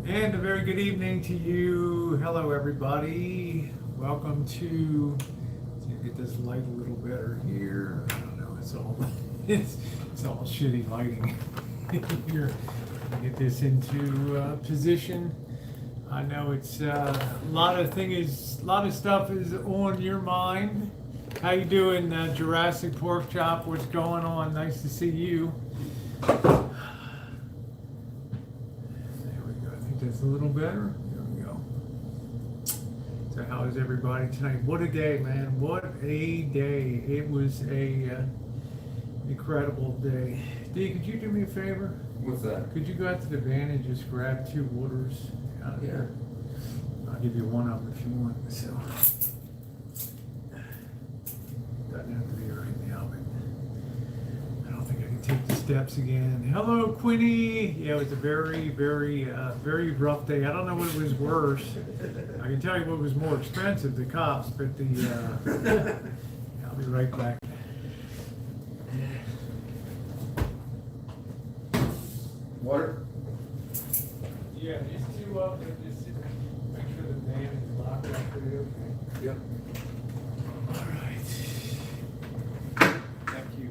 And a very good evening to you. Hello, everybody. Welcome to. Let's see, get this light a little better here. I don't know. It's all shitty lighting here. Get this into position. I know it's a lot of stuff is on your mind. How you doing, Jurassic Pork Chop? What's going on? Nice to see you. It's a little better. There we go. So how is everybody tonight? What a day, man. What a day. It was a incredible day. Dee, could you do me a favor? What's that? Could you go out to the van and just grab 2 waters out of there? I'll give you one of them if you want. So doesn't have to be right now, but I don't think I can take the steps again. Hello, Quinny. Yeah, it was a very, very, very rough day. I don't know what was worse. I can tell you what was more expensive, the cops, but the, I'll be right back. Water? Yeah, just 2 up and just make sure the van is locked up for you. Okay? Yep. All right. Thank you.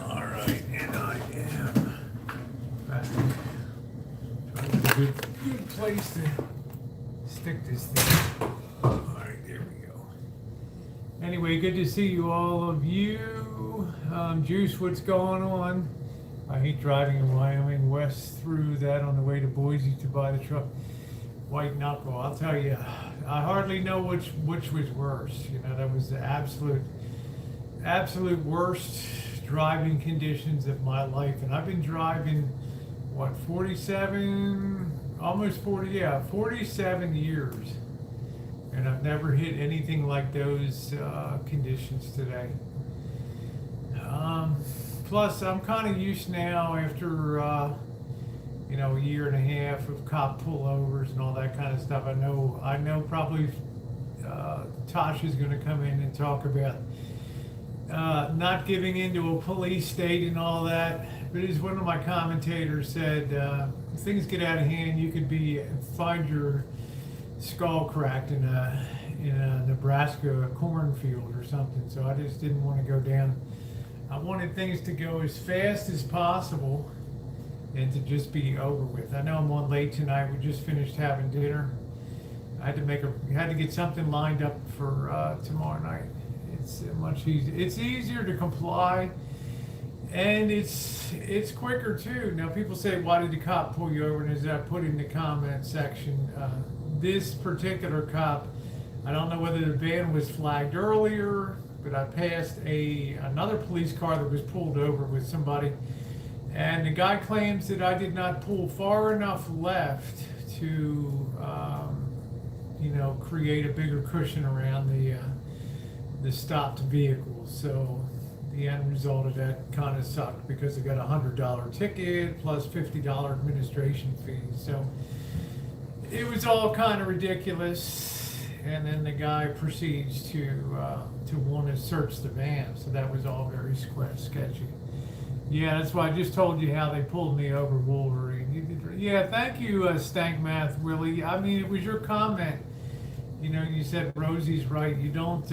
All right, and I am back. Trying to get a good place to stick this thing. All right, there we go. Anyway, good to see you, all of you. Juice, what's going on? I hate driving in Wyoming west through that on the way to Boise to buy the truck. White knuckle. I'll tell you, I hardly know which was worse. You know, that was the absolute worst driving conditions of my life. And I've been driving, what, 47, almost 47 years. And I've never hit anything like those conditions today. Plus, I'm kind of used now after, a year and a half of cop pullovers and all that kind of stuff. I know probably Tasha's going to come in and talk about not giving into a police state and all that. But as one of my commentators said, if things get out of hand, you could find your skull cracked in a Nebraska cornfield or something. So I just didn't want to go down. I wanted things to go as fast as possible and to just be over with. I know I'm on late tonight. We just finished having dinner. I had to get something lined up for tomorrow night. It's much easier. It's easier to comply, and it's quicker too. Now people say, "Why did the cop pull you over?" And as I put in the comment section, this particular cop, I don't know whether the van was flagged earlier, but I passed another police car that was pulled over with somebody, and the guy claims that I did not pull far enough left to, create a bigger cushion around the stopped vehicle. So the end result of that kind of sucked because I got a $100 ticket plus $50 administration fee. So it was all kind of ridiculous. And then the guy proceeds to want to search the van. So that was all very sketchy. Yeah, that's why I just told you how they pulled me over, Wolverine. Yeah, thank you, Stank Math Willie. I mean, it was your comment. You know, you said Rosie's right. You don't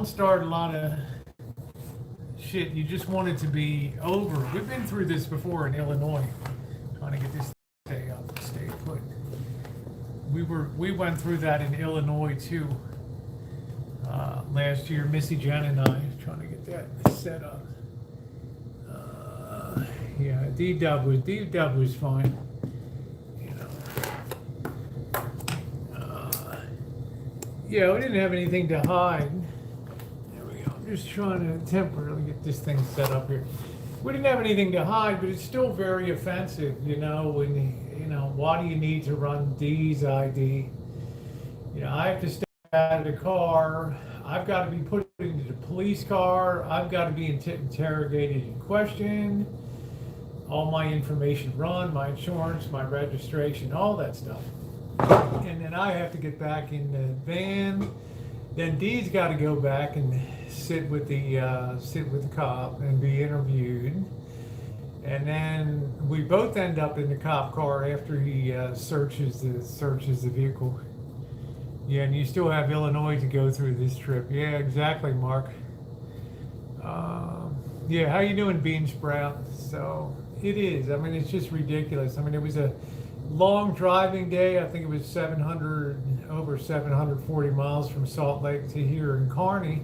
start a lot of shit. You just want it to be over. We've been through this before in Illinois, trying to get this stay up, stay put. We went through that in Illinois too last year. Missy Jenn and I trying to get that set up. Yeah, D-Dub was fine. Yeah, we didn't have anything to hide. There we go. I'm just trying to temporarily get this thing set up here. We didn't have anything to hide, but it's still very offensive, why do you need to run D's ID? I have to step out of the car. I've got to be put into the police car. I've got to be interrogated and questioned. All my information run, my insurance, my registration, all that stuff. And then I have to get back in the van. Then Dee's got to go back and sit with the cop and be interviewed. And then we both end up in the cop car after he searches the vehicle. Yeah, and you still have Illinois to go through this trip. Yeah, exactly, Mark. Yeah, how you doing, Bean Sprout? So it is. I mean, it's just ridiculous. I mean, it was a long driving day. I think it was over 740 miles from Salt Lake to here in Kearney.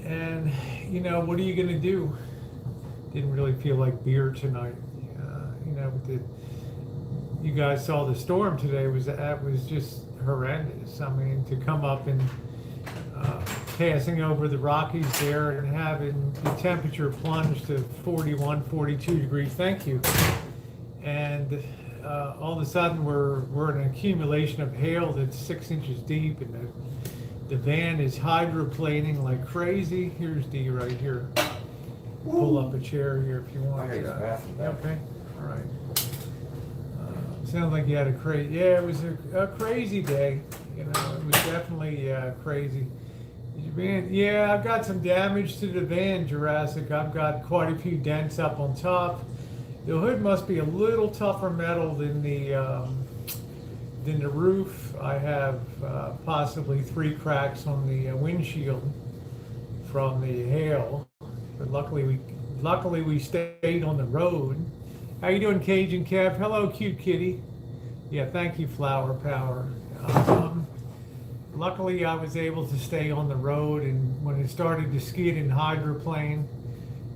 And you know, what are you gonna do? Didn't really feel like beer tonight. You know, you guys saw the storm today. That was just horrendous. I mean, to come up and passing over the Rockies there and having the temperature plunge to 41, 42 degrees. Thank you. And all of a sudden we're an accumulation of hail that's 6 inches deep, and the van is hydroplaning like crazy. Here's D right here. Pull up a chair here if you want. I got your bathroom back. Okay, all right. Sounds like you had a crazy. Yeah, it was a crazy day. You know, it was definitely crazy. Yeah, I've got some damage to the van, Jurassic. I've got quite a few dents up on top. The hood must be a little tougher metal than the roof. I have possibly 3 cracks on the windshield from the hail, but luckily we stayed on the road. How you doing, Cajun Kev? Hello, cute kitty. Yeah, thank you, Flower Power. Luckily, I was able to stay on the road, and when it started to skid and hydroplane,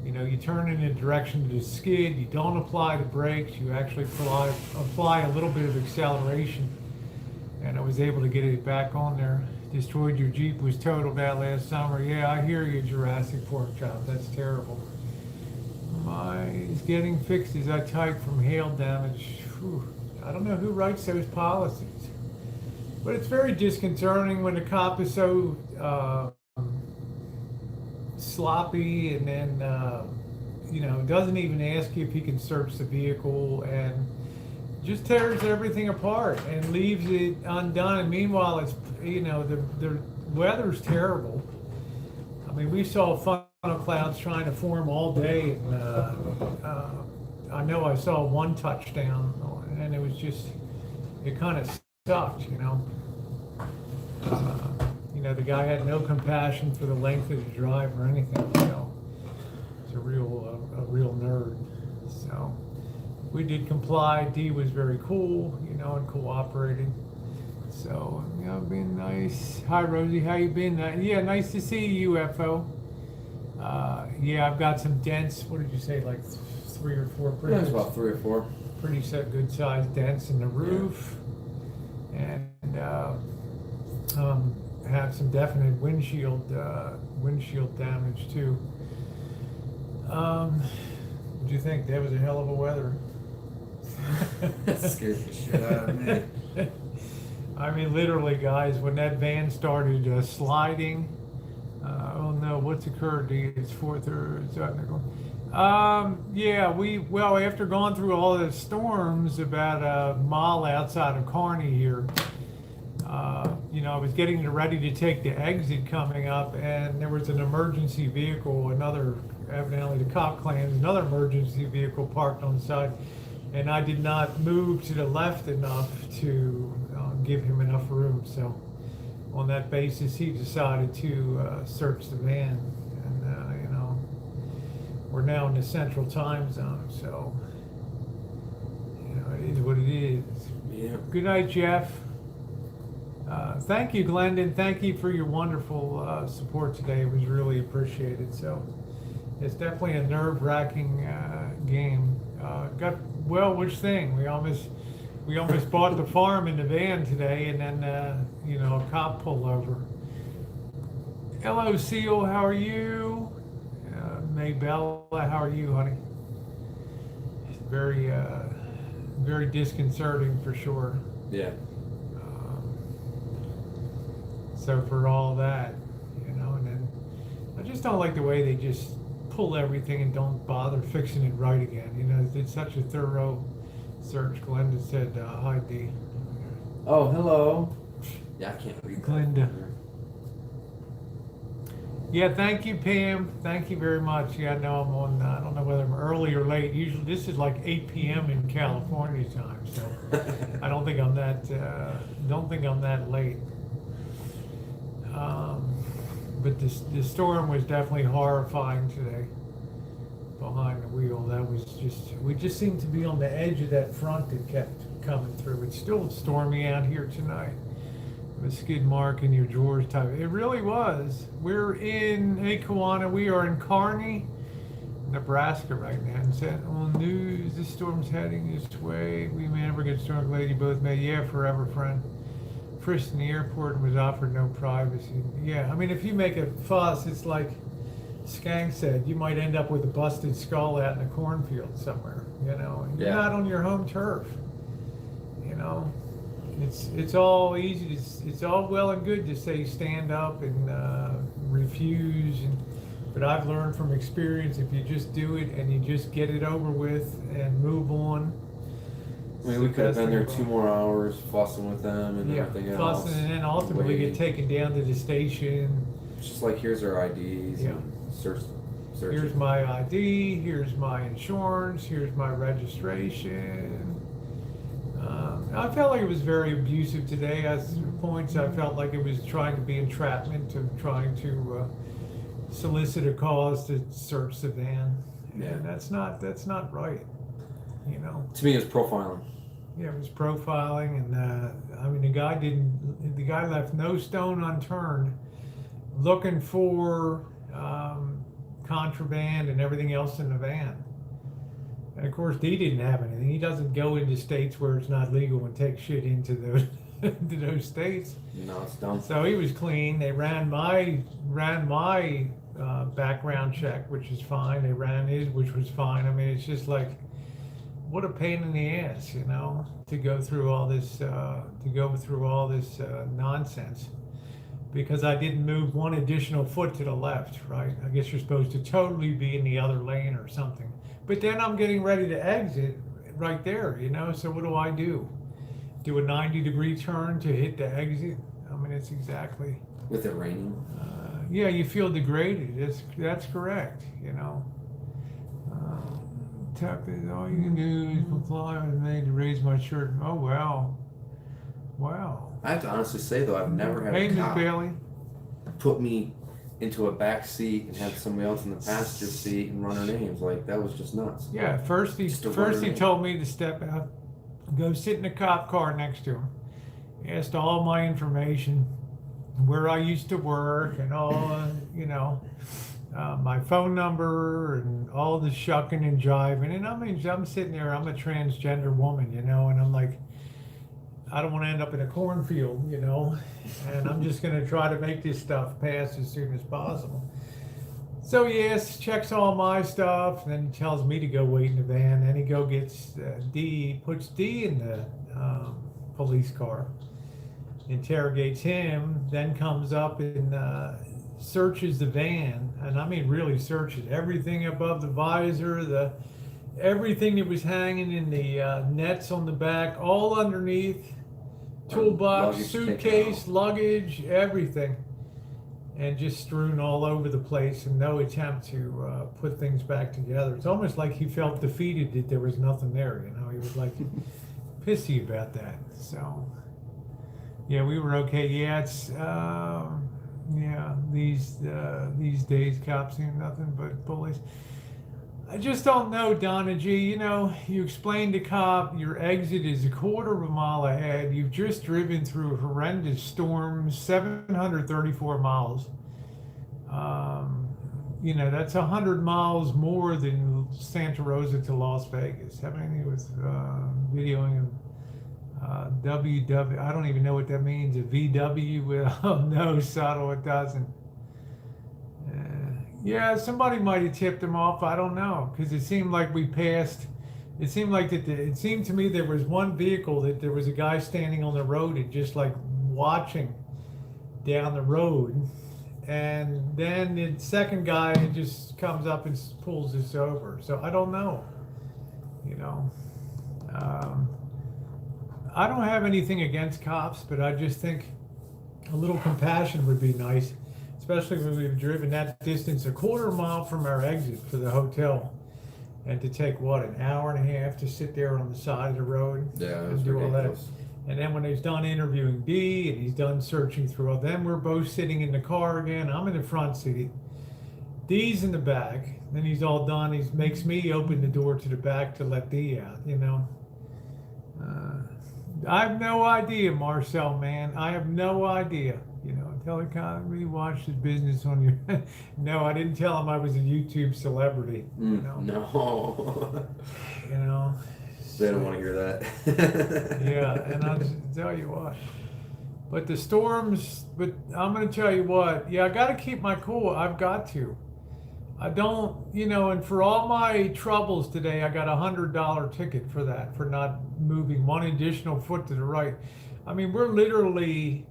you know, you turn in the direction to skid, you don't apply the brakes, you actually apply a little bit of acceleration, and I was able to get it back on there. Destroyed your Jeep, was totaled out last summer. Yeah, I hear you, Jurassic Pork Chop, that's terrible. Mine's getting fixed as I type from hail damage. Whew. I don't know who writes those policies. But it's very disconcerting when the cop is so sloppy, and then you know, doesn't even ask you if he can search the vehicle, and just tears everything apart and leaves it undone. And meanwhile, it's, you know, the weather's terrible. I mean, we saw funnel clouds trying to form all day, and I know I saw one touchdown, and it was just, it kind of sucked, you know. You know, the guy had no compassion for the length of the drive or anything, you know. He's a real nerd. So we did comply. D was very cool, you know, and cooperated. So, you know, been nice. Hi, Rosie, how you been? Yeah, nice to see you, UFO. Yeah, I've got some dents. What did you say, like 3 or 4? Yeah, it's about 3 or 4. Pretty good sized dents in the roof. Yeah. And have some definite windshield damage too. What do you think? That was a hell of a weather. That scared the shit out of me. I mean, literally, guys, when that van started sliding, oh no, what's occurred? It's 4:30. Yeah, after going through all the storms, about a mile outside of Kearney here, you know, I was getting ready to take the exit coming up, and there was an emergency vehicle, evidently the cop claims, another emergency vehicle parked on the side, and I did not move to the left enough to give him enough room. So on that basis, he decided to search the van, and you know, we're now in the Central Time Zone, so you know, it is what it is. Yeah. Good night, Jeff. Thank you, Glendon. Thank you for your wonderful support today. It was really appreciated. So it's definitely a nerve-wracking game. Which thing? We almost bought the farm in the van today, and then you know, a cop pulled over. Hello, Seal. How are you? Maybella, how are you, honey? It's very, very disconcerting for sure. Yeah. So for all that, you know, and then I just don't like the way they just pull everything and don't bother fixing it right again. You know, it's such a thorough search. Glenda said, hi, D. Oh, hello. Yeah, I can't read Glenda. Yeah, thank you, Pam. Thank you very much. Yeah, I know I'm on, I don't know whether I'm early or late. Usually this is like 8 p.m. in California time, so I don't think I'm that late. But the storm was definitely horrifying today behind the wheel. That was we just seemed to be on the edge of that front that kept coming through. It's still stormy out here tonight. A skid mark in your drawers type. It really was. We're in Akewana. We are in Kearney, Nebraska right now. And said on news, this storm's heading this way. We may never get storm. Lady both may. Yeah, forever friend. Frisked in the airport and was offered no privacy. Yeah, I mean, if you make a fuss, it's like Skank said, you might end up with a busted skull out in a cornfield somewhere. You know, you're not on your home turf. You know. It's all easy. It's all well and good to say stand up and refuse, but I've learned from experience if you just do it and you just get it over with and move on. I mean, we could have been there 2 more hours fussing with them and everything else. Fussing and then ultimately get taken down to the station. It's just like, here's our IDs. Yeah. And search Here's my ID. Here's my insurance. Here's my registration. I felt like it was very abusive today. At points, I felt like it was trying to be entrapment, to trying to solicit a cause to search the van. Yeah. And that's not right. You know. To me, it's profiling. Yeah, it was profiling, and I mean, the guy left no stone unturned, looking for contraband and everything else in the van. And of course, he didn't have anything. He doesn't go into states where it's not legal and take shit into those states. No, it's dumb. So he was clean. They ran my background check, which is fine. They ran his, which was fine. I mean, it's just like, what a pain in the ass, you know, to go through all this nonsense. Because I didn't move one additional foot to the left, right? I guess you're supposed to totally be in the other lane or something. But then I'm getting ready to exit right there, you know? So what do? Do a 90-degree turn to hit the exit? I mean, it's exactly... With it raining? Yeah, you feel degraded. That's correct, you know? All you can do is comply with me to raise my shirt. Oh, wow. Wow. I have to honestly say, though, I've never had a cop Bailey. put me into a back seat and have somebody else in the passenger seat and run our names. Like, that was just nuts. Yeah, first he told me to step out, go sit in the cop car next to him. He asked all my information, where I used to work and all, you know, my phone number and all the shucking and jiving. And I mean, I'm sitting there, I'm a transgender woman, you know, and I'm like, I don't want to end up in a cornfield, you know, and I'm just going to try to make this stuff pass as soon as possible. So yes, checks all my stuff, and then he tells me to go wait in the van. Then he gets puts D in the police car, interrogates him, then comes up and searches the van, and I mean really searches everything above the visor, everything that was hanging in the nets on the back, all underneath, toolbox, suitcase, luggage, everything, and just strewn all over the place, and no attempt to put things back together. It's almost like he felt defeated that there was nothing there, you know. He was like pissy about that. So yeah, we were okay. Yeah, it's these days cops ain't nothing but bullies. I just don't know, Donna G. You know, you explained to cop your exit is a quarter of a mile ahead. You've just driven through a horrendous storm, 734 miles. You know, that's 100 miles more than Santa Rosa to Las Vegas. Having it with videoing WW, I don't even know what that means. A VW with no subtle, it doesn't. Yeah, somebody might have tipped him off. I don't know, because it seemed like we passed. It seemed like it seemed to me there was one vehicle that there was a guy standing on the road and just like watching down the road, and then the second guy just comes up and pulls us over. So I don't know. You know, I don't have anything against cops, but I just think a little compassion would be nice. especially when we've driven that distance, a quarter mile from our exit for the hotel, and to take what, an hour and a half to sit there on the side of the road Yeah, it and was do all that. ridiculous. And then when he's done interviewing B and he's done searching through all, then we're both sitting in the car again. I'm in the front seat. D's in the back. Then he's all done. He makes me open the door to the back to let D out, you know. I have no idea, Marcel, man. I have no idea. You know, tell the economy, watch his business on your. No, I didn't tell him I was a YouTube celebrity. You know. No. You know. They don't want to hear that. Yeah, and I'll just tell you what. But the storms, but I'm going to tell you what, yeah, I got to keep my cool. I've got to. I don't, you know, and for all my troubles today, I got $100 ticket for that, for not moving one additional foot to the right. I mean, we're literally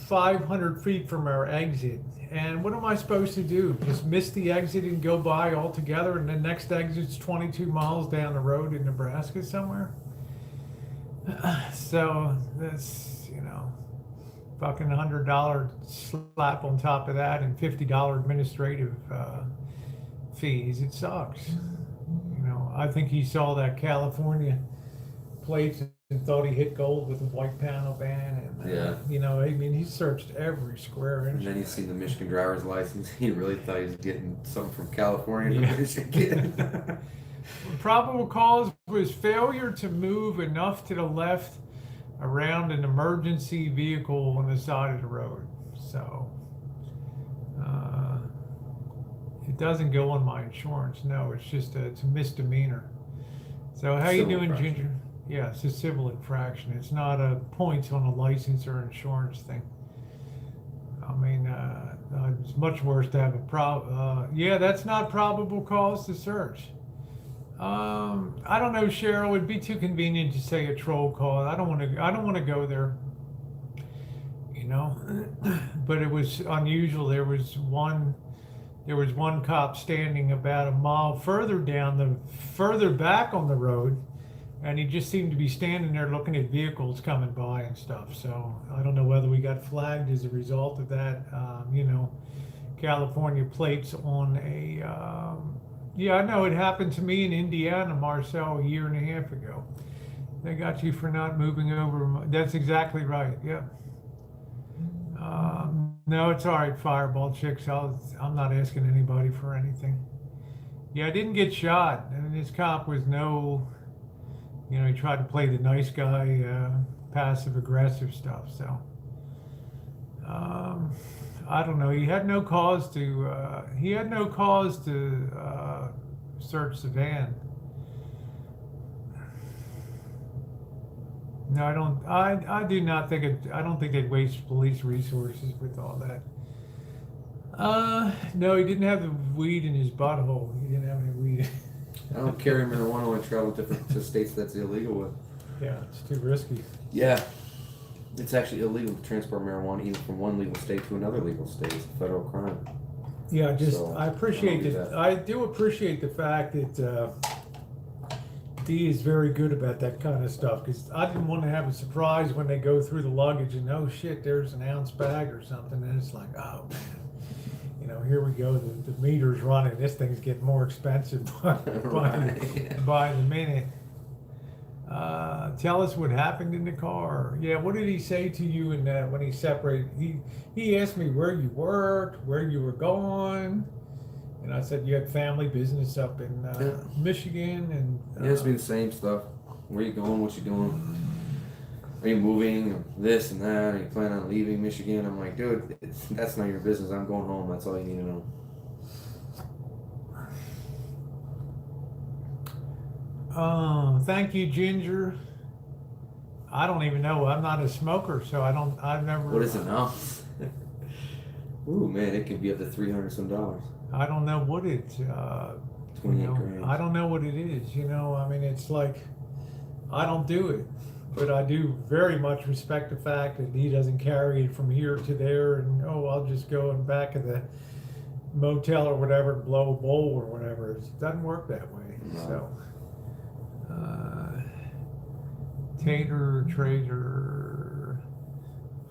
500 feet from our exit. And what am I supposed to do? Just miss the exit and go by altogether, and the next exit's 22 miles down the road in Nebraska somewhere? So that's, you know, fucking $100 slap on top of that and $50 administrative fees. It sucks. You know, I think he saw that California plates and thought he hit gold with a white panel van. And, Yeah. you know, I mean, he searched every square inch. And then he's seen the Michigan driver's license. He really thought he was getting something from California to Yeah. Michigan. Probable cause was failure to move enough to the left around an emergency vehicle on the side of the road. So it doesn't go on my insurance. No, it's just it's a misdemeanor. So how you Civil doing, infraction. Ginger? Yeah, it's a civil infraction. It's not a points on a license or insurance thing. I mean, it's much worse to have a yeah, that's not probable cause to search. I don't know, Cheryl. It'd be too convenient to say a troll call. I don't want to go there. You know, but it was unusual. There was one cop standing about a mile further back on the road, and he just seemed to be standing there looking at vehicles coming by and stuff. So I don't know whether we got flagged as a result of that. You know, California plates on a. Yeah, I know it happened to me in Indiana, Marcel, a year and a half ago. They got you for not moving over. That's exactly right. Yeah. No, it's all right, Fireball Chicks. I'm not asking anybody for anything. Yeah, I didn't get shot. I mean, this cop was no, you know, he tried to play the nice guy, passive aggressive stuff. So, I don't know. He had no cause to. Search the van. No, I don't. I do not think it. I don't think they'd waste police resources with all that. No, he didn't have the weed in his butthole. He didn't have any weed. I don't carry marijuana when I travel to states that's illegal with. Yeah, it's too risky. Yeah. It's actually illegal to transport marijuana even from one legal state to another legal state. It's a federal crime. Yeah, just So, I appreciate I don't do it. that. I do appreciate the fact that Dee is very good about that kind of stuff, because I didn't want to have a surprise when they go through the luggage and oh shit, there's an ounce bag or something, and it's like, oh man, you know, here we go, the meter's running. This thing's getting more expensive by the minute. Tell us what happened in the car. Yeah, what did he say to you in that when he separated? He asked me where you worked, where you were going, and I said you had family business up in Michigan, and It has to be the same stuff. Where you going? What you doing? Are you moving? This and that. Are you planning on leaving Michigan? I'm like, dude, that's not your business. I'm going home. That's all you need to know. Thank you, Ginger. I don't even know. I'm not a smoker, so I've never. What is it now? Ooh, man, it could be up to $300 some. I don't know what it. 28 grams. I don't know what it is. You know, I mean, it's like I don't do it, but I do very much respect the fact that he doesn't carry it from here to there, and I'll just go in back of the motel or whatever and blow a bowl or whatever. It doesn't work that way. No. So. Tater Trader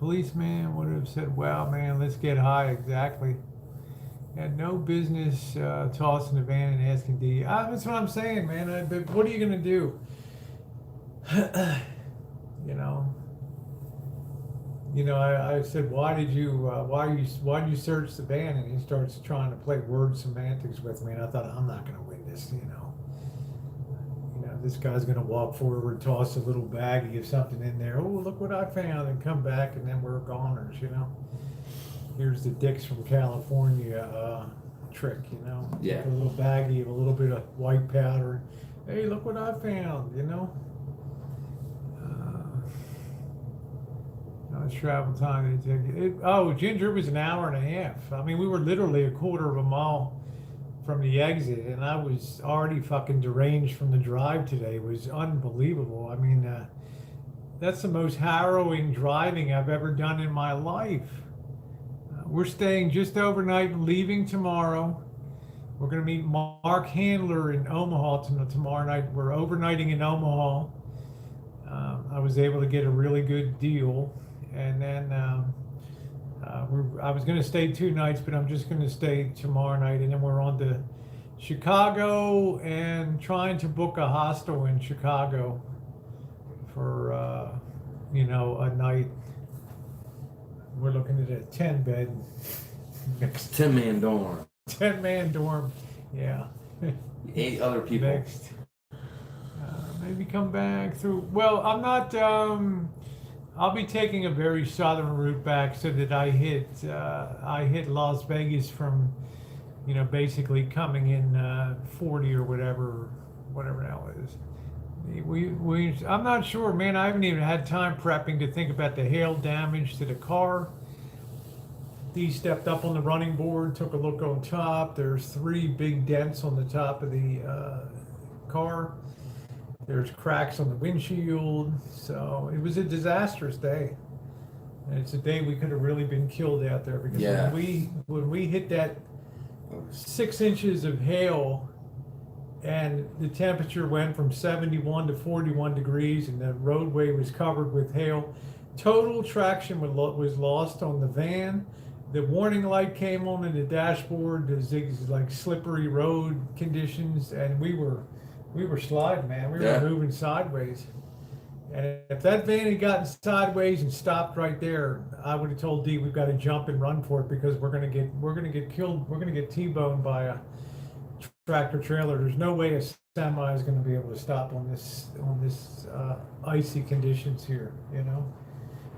policeman would have said, wow, man, let's get high. Exactly. Had no business tossing the van and asking D. That's what I'm saying, man. But what are you going to do? you know. I said, why did you search the van? And he starts trying to play word semantics with me. And I thought, I'm not going to win this, this guy's going to walk forward, toss a little baggie of something in there. Oh, look what I found, and come back, and then we're goners, Here's the dicks from California trick, Yeah. Take a little baggie of a little bit of white powder. Hey, look what I found, travel time. Ginger was an hour and a half. I mean, we were literally a quarter of a mile from the exit, and I was already fucking deranged from the drive today. It was unbelievable. I mean, that's the most harrowing driving I've ever done in my life. We're staying just overnight and leaving tomorrow. We're going to meet Mark Handler in Omaha tomorrow night. We're overnighting in Omaha. I was able to get a really good deal. And then I was going to stay 2 nights, but I'm just going to stay tomorrow night. And then we're on to Chicago and trying to book a hostel in Chicago for, a night. We're looking at a 10-bed. 10-man dorm. 10-man dorm, yeah. 8 other people. Next. Maybe come back through. Well, I'm not. I'll be taking a very southern route back so that I hit Las Vegas from, basically coming in 40 or whatever the hell it is. I'm not sure, man. I haven't even had time prepping to think about the hail damage to the car. Dee stepped up on the running board, took a look on top. There's 3 big dents on the top of the car. There's cracks on the windshield. So it was a disastrous day. And it's a day we could have really been killed out there, because when we hit that 6 inches of hail, and the temperature went from 71 to 41 degrees, and the roadway was covered with hail. Total traction was lost on the van. The warning light came on in the dashboard. The like slippery road conditions, and we were sliding, man. We were moving sideways. And if that van had gotten sideways and stopped right there, I would have told Dee, we've got to jump and run for it, because we're gonna get killed. We're gonna get T-boned by a tractor trailer. There's no way a semi is going to be able to stop on this icy conditions here,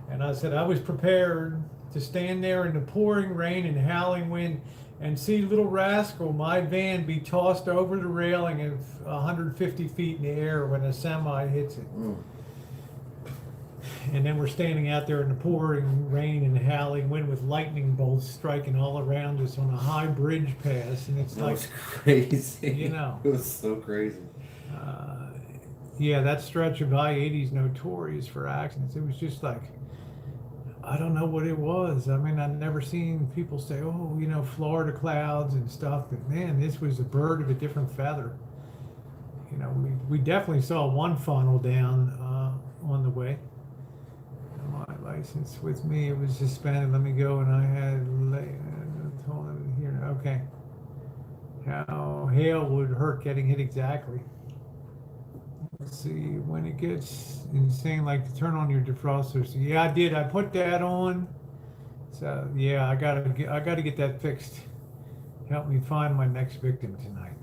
And I said I was prepared to stand there in the pouring rain and howling wind and see little rascal, my van, be tossed over the railing at 150 feet in the air when a semi hits it. And then we're standing out there in the pouring rain and howling wind with lightning bolts striking all around us on a high bridge pass, and it's that like was crazy. It was so crazy. That stretch of I-80 is notorious for accidents. It was just like, I don't know what it was. I mean, I've never seen people say, Florida clouds and stuff, but man, this was a bird of a different feather. We definitely saw one funnel down on the way. My license with me, it was suspended. Let me go, and I had told him here. Okay, how hail would hurt getting hit exactly. Let's see, when it gets insane, like to turn on your defroster. So yeah, I did. I put that on. So yeah, I gotta get that fixed. Help me find my next victim tonight.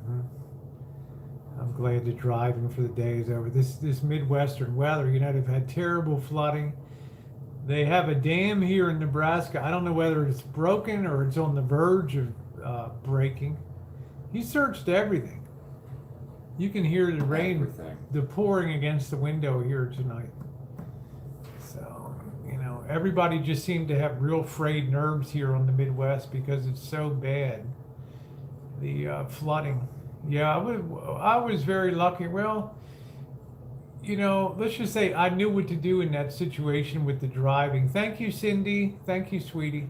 I'm glad the driving for the day is over. This Midwestern weather, they've had terrible flooding. They have a dam here in Nebraska. I don't know whether it's broken or it's on the verge of breaking. He searched everything. You can hear the rain, the pouring against the window here tonight. So, everybody just seemed to have real frayed nerves here on the Midwest because it's so bad. The flooding. Yeah, I was very lucky. Well, let's just say I knew what to do in that situation with the driving. Thank you, Cindy. Thank you, sweetie.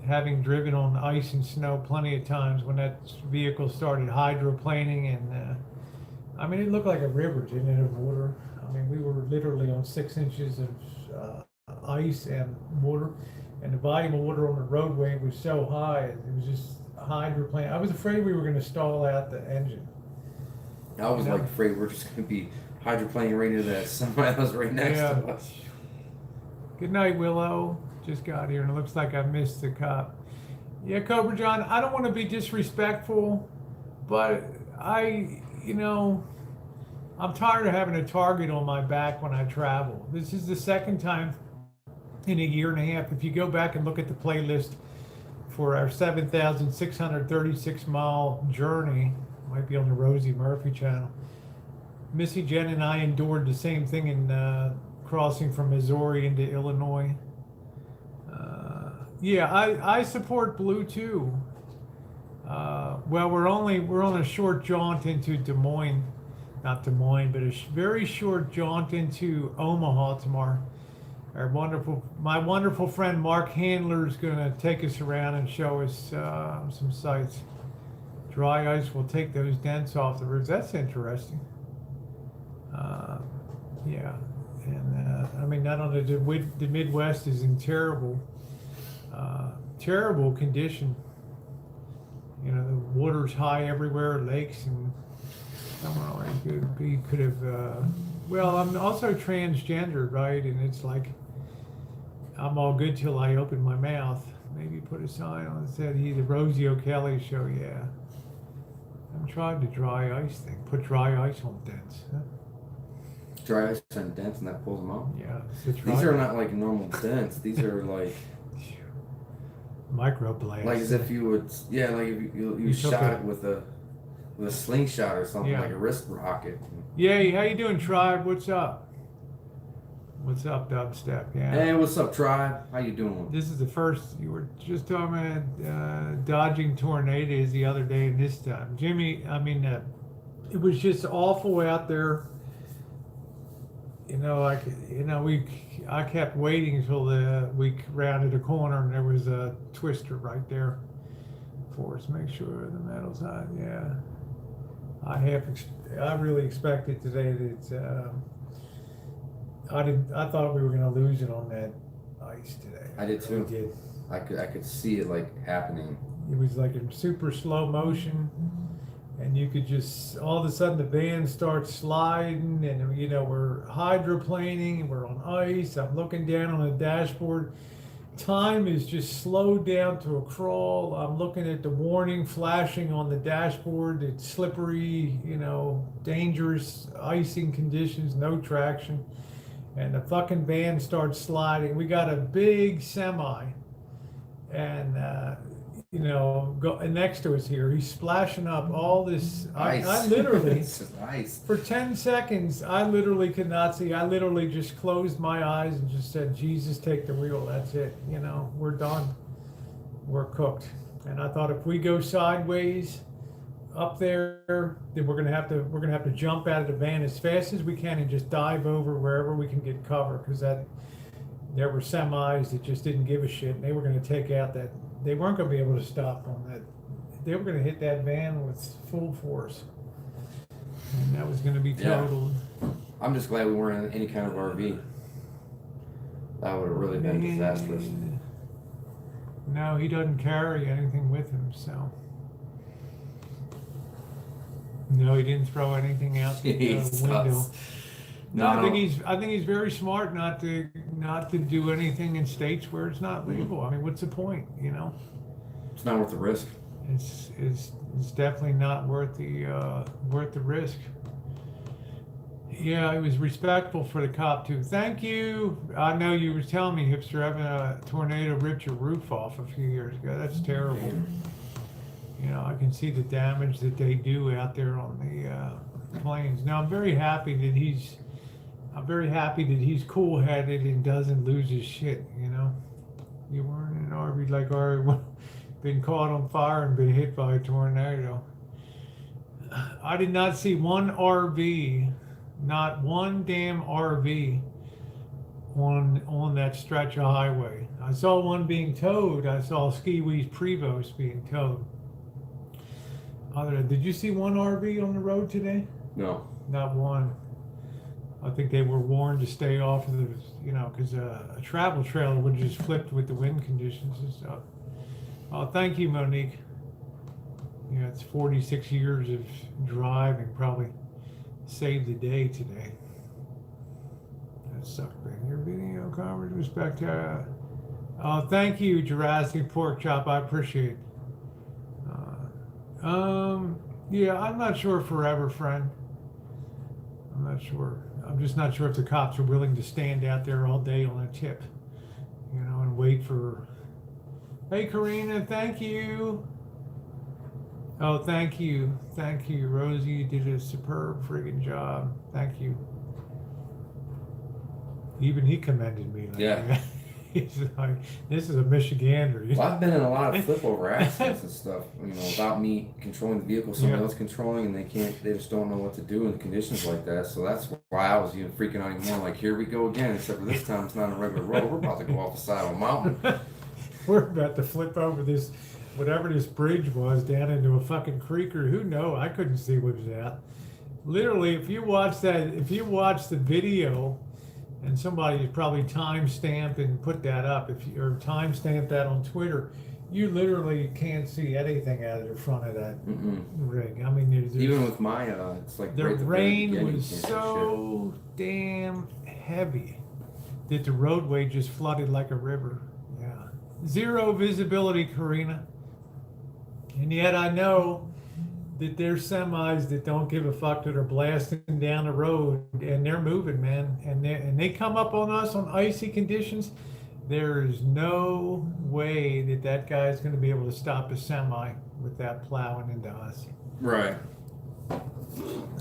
Having driven on ice and snow plenty of times when that vehicle started hydroplaning, and it looked like a river, didn't it, of water. I mean, we were literally on 6 inches of ice and water, and the volume of water on the roadway was so high, it was just hydroplane. I was afraid we were going to stall out the engine. I was like afraid we're just going to be hydroplaning right into that semi that was right next to us. Good night, Willow. Just got here and it looks like I missed the cop. Yeah, Cobra John, I don't want to be disrespectful, but I'm tired of having a target on my back when I travel. This is the second time in a year and a half. If you go back and look at the playlist for our 7,636 mile journey, might be on the Rosie Murphy channel, Missy Jenn and I endured the same thing in crossing from Missouri into Illinois. I support blue too. Well, we're on a short jaunt into Des Moines, not Des Moines, but a very short jaunt into Omaha tomorrow. My wonderful friend Mark Handler is going to take us around and show us some sights. Dry ice will take those dents off the roofs. That's interesting. And not only the Midwest is in terrible condition. The water's high everywhere, lakes, and could have. Well, I'm also transgender, right? And it's like I'm all good till I open my mouth. Maybe put a sign on that said the Rosie O'Kelly show. Yeah, I'm trying the dry ice thing. Put dry ice on dents. Huh? Dry ice on dents and that pulls them out? Yeah. These are not like normal dents. These are like microblast. Like as if you would, like if you shot it with a slingshot or something, like a wrist rocket. Yeah, how you doing, Tribe? What's up? What's up, Dubstep? Yeah. Hey, what's up, Tribe? How you doing? This is the first, you were just talking about dodging tornadoes the other day and this time. Jimmy, it was just awful out there. I kept waiting until we rounded a corner and there was a twister right there for us. Make sure the metal's hot. Yeah, I really expected today that I thought we were going to lose it on that ice today. I did too. I could see it like happening. It was like in super slow motion. And you could just, all of a sudden the van starts sliding and, we're hydroplaning and we're on ice. I'm looking down on the dashboard. Time is just slowed down to a crawl. I'm looking at the warning flashing on the dashboard. It's slippery, dangerous icing conditions, no traction. And the fucking van starts sliding. We got a big semi and, next to us here, he's splashing up all this ice. I literally, it's just ice. For 10 seconds, I literally could not see. I literally just closed my eyes and just said, Jesus, take the wheel. That's it. We're done. We're cooked. And I thought if we go sideways up there, then we're gonna have to jump out of the van as fast as we can and just dive over wherever we can get cover, because there were semis that just didn't give a shit, and they were gonna take out that. They weren't going to be able to stop on that. They were going to hit that van with full force. And that was going to be totaled. Yeah. I'm just glad we weren't in any kind of RV. That would have really been disastrous. No, he doesn't carry anything with him, so. No, he didn't throw anything out the window. No, I think he's very smart not to do anything in states where it's not legal. What's the point? It's not worth the risk. It's definitely not worth the risk. Yeah, it was respectful for the cop too. Thank you. I know you were telling me, Hipster, having a tornado ripped your roof off a few years ago. That's terrible. I can see the damage that they do out there on the plains. Now I'm very happy that he's cool-headed and doesn't lose his shit, You weren't in an RV like Ari, been caught on fire and been hit by a tornado. I did not see one RV, not one damn RV on that stretch of highway. I saw one being towed. I saw Ski-Wee's Prevost being towed. Did you see one RV on the road today? No. Not one. I think they were warned to stay off of the, because a travel trailer would just flipped with the wind conditions and stuff. Oh, thank you, Monique. It's 46 years of driving, probably saved the day today. That sucked, man. Your video coverage was spectacular. Oh, thank you, Jurassic Pork Chop. I appreciate it. Yeah, I'm not sure forever, friend. I'm not sure. I'm just not sure if the cops are willing to stand out there all day on a tip, and wait for. Hey, Karina, thank you. Oh, thank you. Thank you, Rosie. You did a superb friggin' job. Thank you. Even he commended me. Yeah. He's like, this is a Michigander. Well, I've been in a lot of flip over accidents and stuff, without me controlling the vehicle, someone else controlling, and they just don't know what to do in conditions like that. So that's why I was even freaking out even more. Like, here we go again, except for this time it's not a regular road. We're about to go off the side of a mountain. We're about to flip over this, whatever this bridge was, down into a fucking creek, or who knows? I couldn't see what was that. Literally, if you watch the video, and somebody probably time-stamped and put that up, or time-stamped that on Twitter, you literally can't see anything out of the front of that rig. I mean, there's even with my, it's like the right rain was so damn heavy that the roadway just flooded like a river. Yeah, zero visibility, Karina. And yet I know that there's semis that don't give a fuck, that are blasting down the road, and they're moving, man. And they come up on us on icy conditions. There is no way that guy's going to be able to stop a semi with that plowing into us. Right.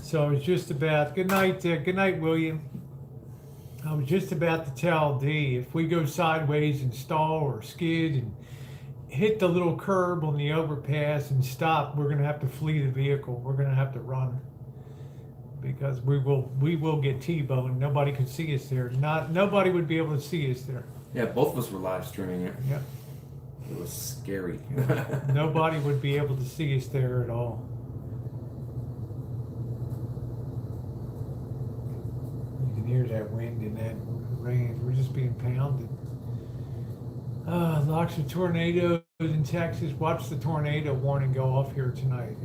So it's just about, good night, William. I was just about to tell D, if we go sideways and stall or skid and hit the little curb on the overpass and stop, we're going to have to flee the vehicle. We're going to have to run, because we will get T-boned. Nobody could see us there. Nobody would be able to see us there. Yeah, both of us were live streaming it. Yeah. It was scary. Nobody would be able to see us there at all. You can hear that wind and that rain. We're just being pounded. Lots of tornadoes in Texas. Watch the tornado warning go off here tonight,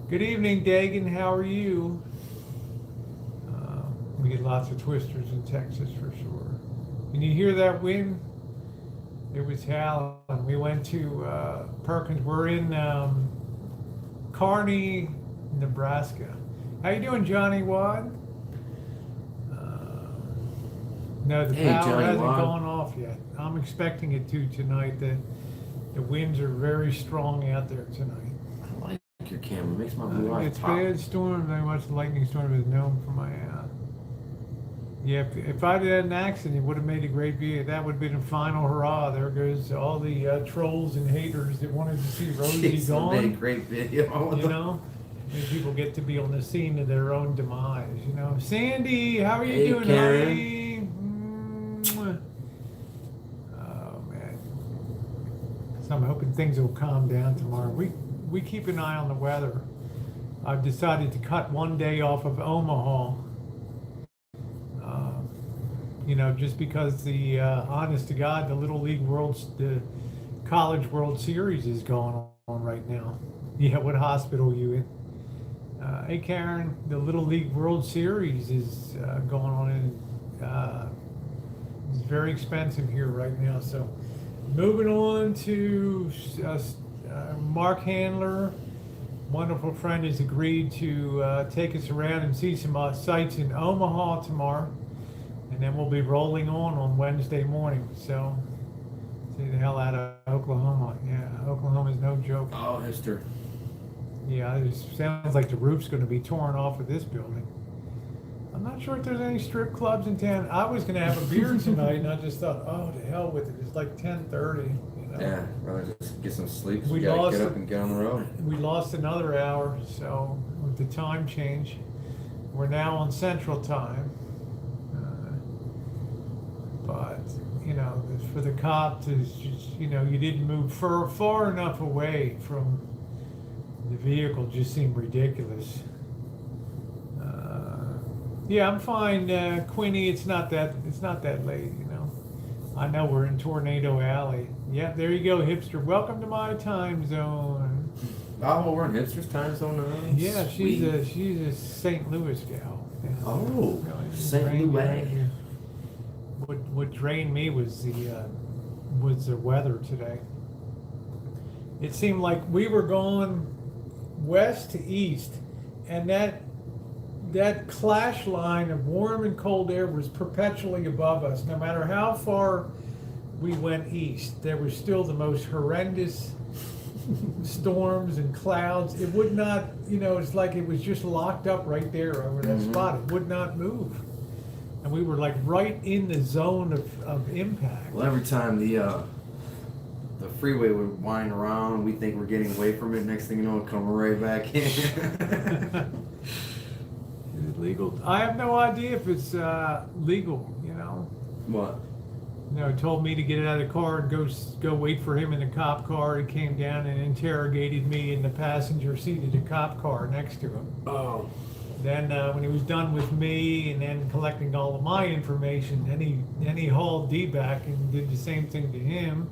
Good evening, Dagan. How are you? We get lots of twisters in Texas for sure. Can you hear that wind? It was howling. We went to Perkins. We're in Kearney, Nebraska. How you doing, Johnny Wad? No, the power hasn't gone off yet. I'm expecting it to tonight. The winds are very strong out there tonight. I like your camera. It makes my blue eyes It's pop. bad storm. Very much the lightning storm is known for my yeah, if I'd had an accident, it would have made a great video. That would have been a final hurrah. There goes all the trolls and haters that wanted to see Rosie Jeez, gone. made a great video. And people get to be on the scene of their own demise. Sandy, how are you doing, Karen. honey? Oh man. So I'm hoping things will calm down tomorrow. We keep an eye on the weather. I've decided to cut one day off of Omaha. Just because the honest to God, the the College World Series is going on right now. Yeah, what hospital are you in? Hey Karen, the Little League World Series is going on, and it's very expensive here right now. So moving on to Mark Handler, wonderful friend, has agreed to take us around and see some sites in Omaha tomorrow. And then we'll be rolling on Wednesday morning. So, see the hell out of Oklahoma. Yeah, Oklahoma is no joke. Oh, Esther. Yeah, it sounds like the roof's going to be torn off of this building. I'm not sure if there's any strip clubs in town. I was going to have a beer tonight, and I just thought, oh, to hell with it. It's like 10:30. Yeah, rather just get some sleep. So We we gotta lost get up and get on the road. We lost another hour, so with the time change, we're now on Central Time. But, for the cop to just, you didn't move far enough away from the vehicle, just seemed ridiculous. Yeah, I'm fine, Queenie. It's not that late, you know. I know we're in Tornado Alley. Yeah, there you go, hipster. Welcome to my time zone. Oh, we're in hipster's time zone now. Yeah, she's Sweet. a St. Louis gal. Yeah. Oh, Really, St. drained me Louis. right here. What drained me was the weather today. It seemed like we were going west to east, and that clash line of warm and cold air was perpetually above us. No matter how far we went east, there was still the most horrendous storms and clouds. It would not, you know, it's like it was just locked up right there over that spot. It would not move. And we were like right in the zone of impact. Well, every time the freeway would wind around, we think we're getting away from it. Next thing you know, it come right back in. Is it legal? I have no idea if it's legal, you know. What? You know, told me to get out of the car and go wait for him in the cop car. He came down and interrogated me in the passenger seat of the cop car next to him. Oh. Then when he was done with me and then collecting all of my information, then he hauled D back and did the same thing to him.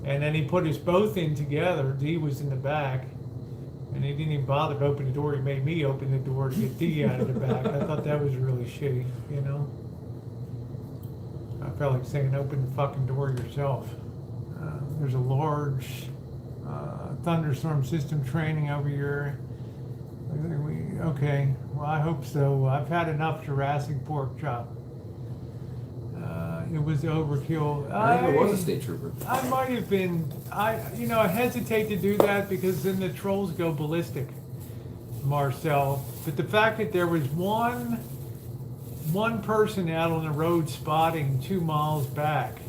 And then he put us both in together. D was in the back. And he didn't even bother to open the door. He made me open the door to get D out of the back. I thought that was really shitty, you know? I felt like saying, open the fucking door yourself. There's a large thunderstorm system training over here. Okay, well, I hope so. I've had enough Jurassic pork chop. It was overkill. I think it was a state trooper. I might have been. I hesitate to do that because then the trolls go ballistic, Marcel. But the fact that there was one person out on the road spotting 2 miles back,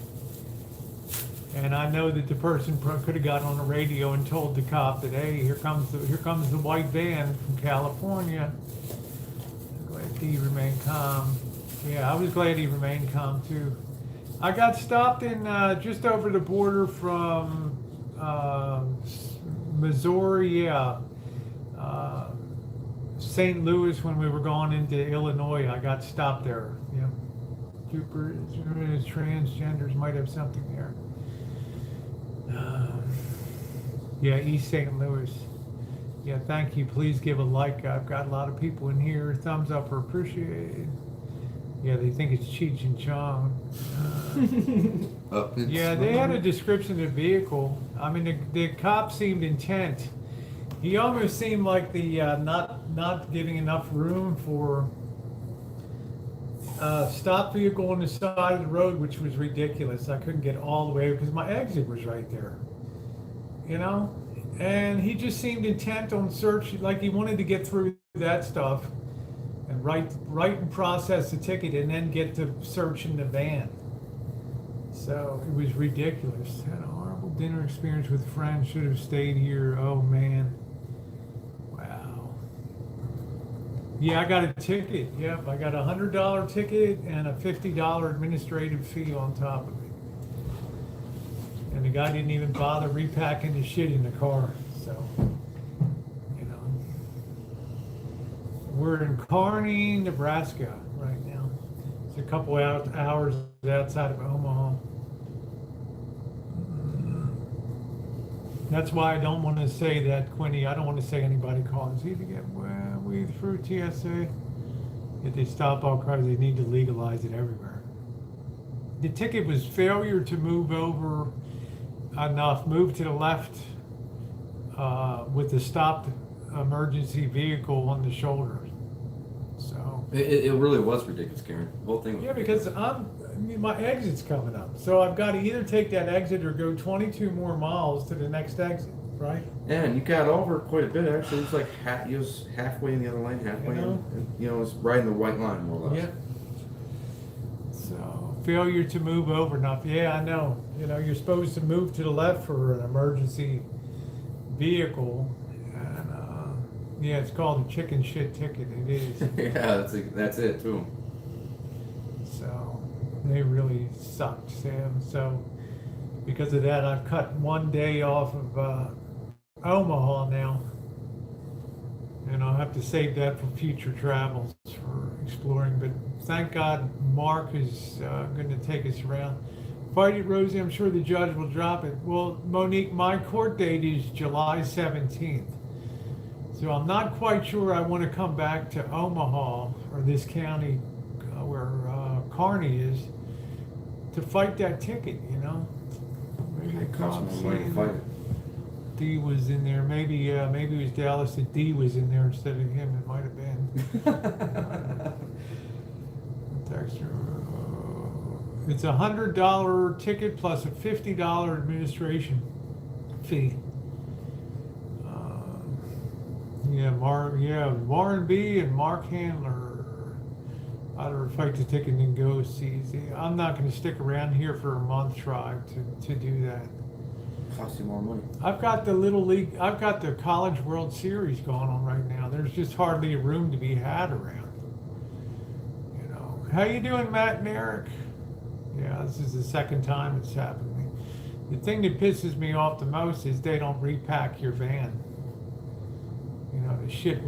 and I know that the person could have gotten on the radio and told the cop that, hey, here comes the white van from California. I'm glad he remained calm. Yeah, I was glad he remained calm too. I got stopped in just over the border from Missouri, St. Louis when we were going into Illinois. I got stopped there. You know, transgenders might have something there. Yeah, East St. Louis. Yeah, thank you. Please give a like. I've got a lot of people in here. Thumbs up are appreciated. Yeah, they think it's Cheech and Chong. Yeah, they had a description of the vehicle. I mean, the cop seemed intent. He almost seemed like the not giving enough room for stop vehicle on the side of the road, which was ridiculous. I couldn't get all the way because my exit was right there, you know? And he just seemed intent on search, like he wanted to get through that stuff and write and process the ticket and then get to searching the van. So it was ridiculous. Had a horrible dinner experience with friends. Should have stayed here. Oh man. Wow. Yeah, I got a ticket. Yep, I got a $100 ticket and a $50 administrative fee on top of it. And the guy didn't even bother repacking the shit in the car. So, you know, we're in Kearney, Nebraska right now. It's a couple hours outside of Omaha. That's why I don't want to say that, Quinny. I don't want to say anybody calls. Either get weed through TSA. If they stop all cars, they need to legalize it everywhere. The ticket was failure to move over enough, move to the left with the stopped emergency vehicle on the shoulder. So it really was ridiculous, Karen. The whole thing was ridiculous. Because my exit's coming up, so I've got to either take that exit or go 22 more miles to the next exit, right? Yeah, and you got over quite a bit actually. It was like you was halfway in the other lane, halfway in. And, it was right in the white line more or less. Yeah. So failure to move over enough. Yeah, I know. You know, you're supposed to move to the left for an emergency vehicle, and yeah, it's called a chicken shit ticket. It is. Yeah, that's it too. So they really sucked, Sam. So because of that, I've cut one day off of Omaha now, and I'll have to save that for future travels for exploring, but thank God Mark is going to take us around. Fight it, Rosie. I'm sure the judge will drop it. Well, Monique, my court date is July 17th. So I'm not quite sure I want to come back to Omaha or this county where Kearney is to fight that ticket, you know. Maybe the cops saying D was in there. Maybe it was Dallas that D was in there instead of him. It might have been. It's $100 ticket plus a $50 administration fee. Warren B and Mark Handler. I'd rather fight the ticket than go see. I'm not going to stick around here for a month, Tribe, to do that. Cost you more money. I've got the Little League, I've got the College World Series going on right now. There's just hardly a room to be had around. You know, how you doing, Matt and Eric? Yeah, this is the second time it's happened to me. The thing that pisses me off the most is they don't repack your van. You know, the shit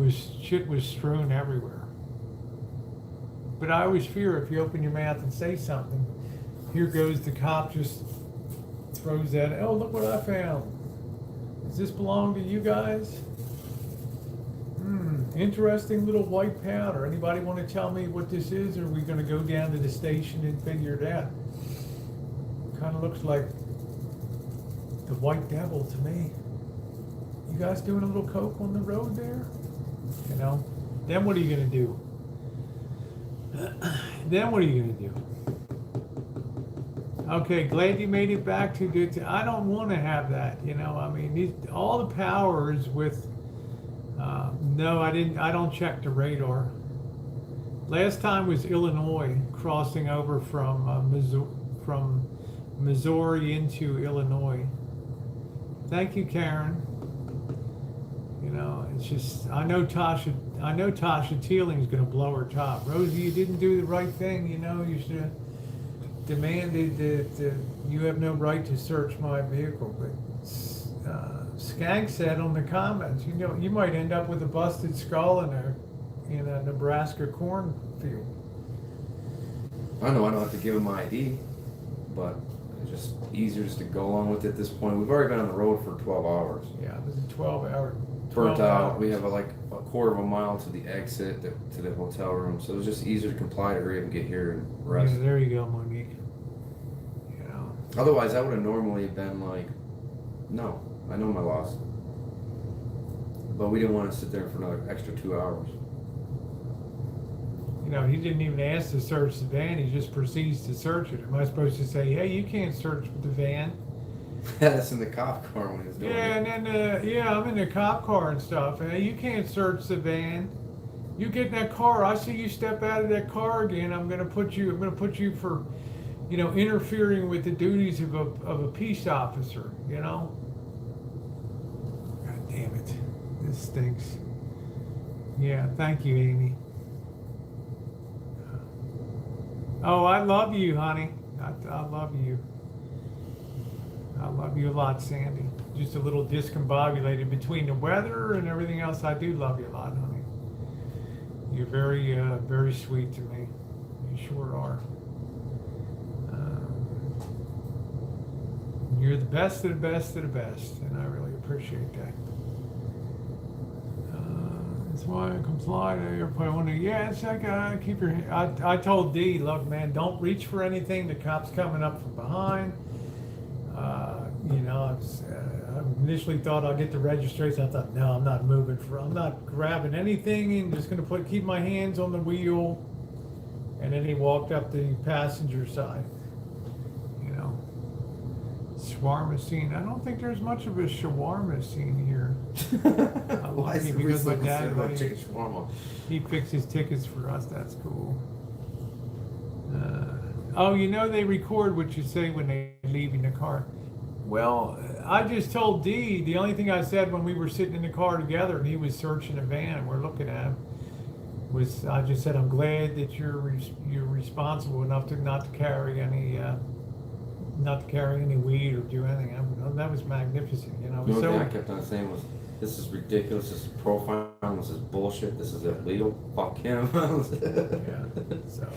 was strewn everywhere. But I always fear if you open your mouth and say something, here goes the cop, just throws that, oh, look what I found. Does this belong to you guys? Interesting little white powder. Anybody want to tell me what this is, or are we going to go down to the station and figure it out? Kind of looks like the white devil to me. You guys doing a little coke on the road there? You know? Then what are you going to do? Then what are you going to do? Okay, glad you made it back to good. I don't want to have that, you know. I mean, all the power is with. No, I didn't. I don't check the radar. Last time was Illinois, crossing over from Missouri into Illinois. Thank you, Karen. You know, it's just I know Tasha Teeling's going to blow her top. Rosie, you didn't do the right thing. You know, you should have demanded that you have no right to search my vehicle. But Skank said on the comments, you know, you might end up with a busted skull in a Nebraska cornfield. I know I don't have to give him my ID, but it's just easier just to go along with it at this point. We've already been on the road for 12 hours. Yeah, it was a 12-hour. Burnt out. We have like a quarter of a mile to the exit to the hotel room, so it's just easier to comply to hurry up and get here and rest. Yeah, there you go, Monique. You know. Otherwise, I would have normally been like, no, I know my loss. But we didn't want to sit there for another extra 2 hours. You know, he didn't even ask to search the van. He just proceeds to search it. Am I supposed to say, hey, you can't search the van? That's in the cop car when he was doing it. Yeah, and then, I'm in the cop car and stuff. Hey, you can't search the van. You get in that car. I see you step out of that car again. I'm going to put you for, you know, interfering with the duties of a peace officer, you know? God damn it. This stinks. Yeah, thank you, Amy. Oh, I love you, honey. I love you. I love you a lot, Sandy. Just a little discombobulated between the weather and everything else. I do love you a lot, honey. You're very, very sweet to me. You sure are. You're the best of the best of the best, and I really appreciate that. That's why I complied. Yeah, it's like keep your. I told D, look, man, don't reach for anything. The cop's coming up from behind. You know, I initially thought I'll get the registration. I thought, no, I'm not moving I'm not grabbing anything. And just going to keep my hands on the wheel. And then he walked up the passenger side. You know, shawarma scene. I don't think there's much of a shawarma scene here. Why is because my dad, chicken shawarma? He fixes tickets for us. That's cool. Oh, you know they record what you say when they're leaving the car. Well, I just told D, the only thing I said when we were sitting in the car together and he was searching the van and we're looking at him, was I just said, I'm glad that you're responsible enough to not to carry any weed or do anything. That was magnificent, you know. The only thing I kept on saying was, This is ridiculous. This is profiling. This is bullshit. This is illegal. Fuck him. Yeah. So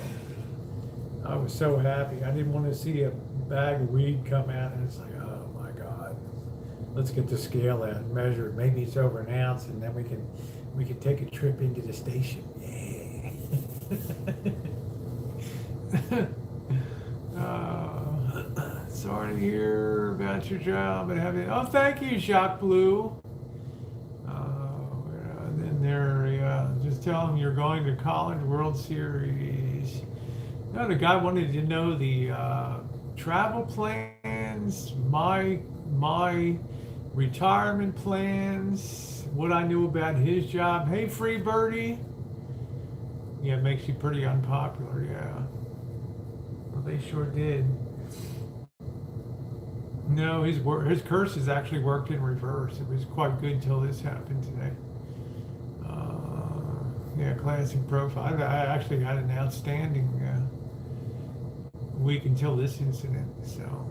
I was so happy. I didn't want to see a bag of weed come out, and it's like, oh my God. Let's get the scale out and measure it. Maybe it's over an ounce, and then we can take a trip into the station. Yeah. Sorry to hear about your job and having. Oh, thank you, Jacques Blue. Then they're just tell them you're going to College World Series. No, the guy wanted to know the travel plans, my retirement plans, what I knew about his job. Hey, Free Birdie. Yeah, it makes you pretty unpopular. Yeah. Well, they sure did. No, his curses actually worked in reverse. It was quite good until this happened today. Yeah, classic profile. I actually had an outstanding week until this incident. So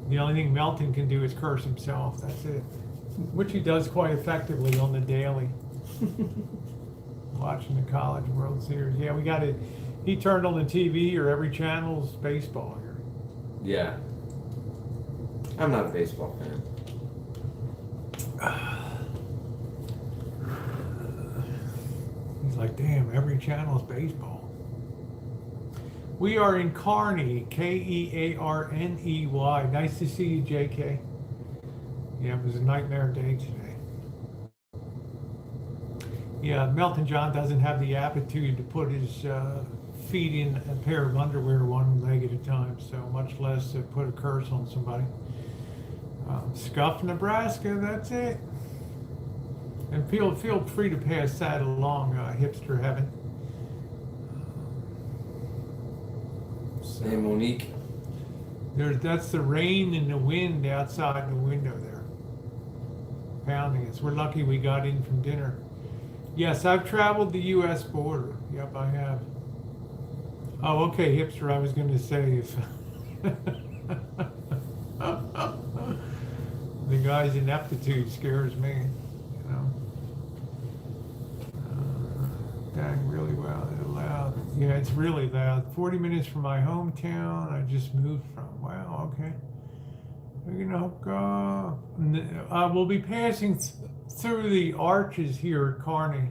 the only thing Melton can do is curse himself. That's it, which he does quite effectively on the daily. Watching the College World Series. Yeah, we got it. He turned on the TV, or every channel's baseball here. Yeah. I'm not a baseball fan. He's like, damn, every channel's baseball. We are in Kearney, Kearney. Nice to see you, JK. Yeah, it was a nightmare day today. Yeah, Melton John doesn't have the aptitude to put his feet in a pair of underwear one leg at a time, so much less to put a curse on somebody. Scuff, Nebraska, that's it. And feel free to pass that along, hipster heaven. So, Hey, Monique. that's the rain and the wind outside the window there, pounding us. We're lucky we got in from dinner. Yes, I've traveled the U.S. border. Yep, I have. Oh, okay, hipster. I was going to say if the guy's ineptitude scares me, you know. Dang, really loud. Yeah, it's really loud. 40 minutes from my hometown. I just moved from. Wow, okay. We're gonna hook up. We'll be passing through the arches here at Kearney.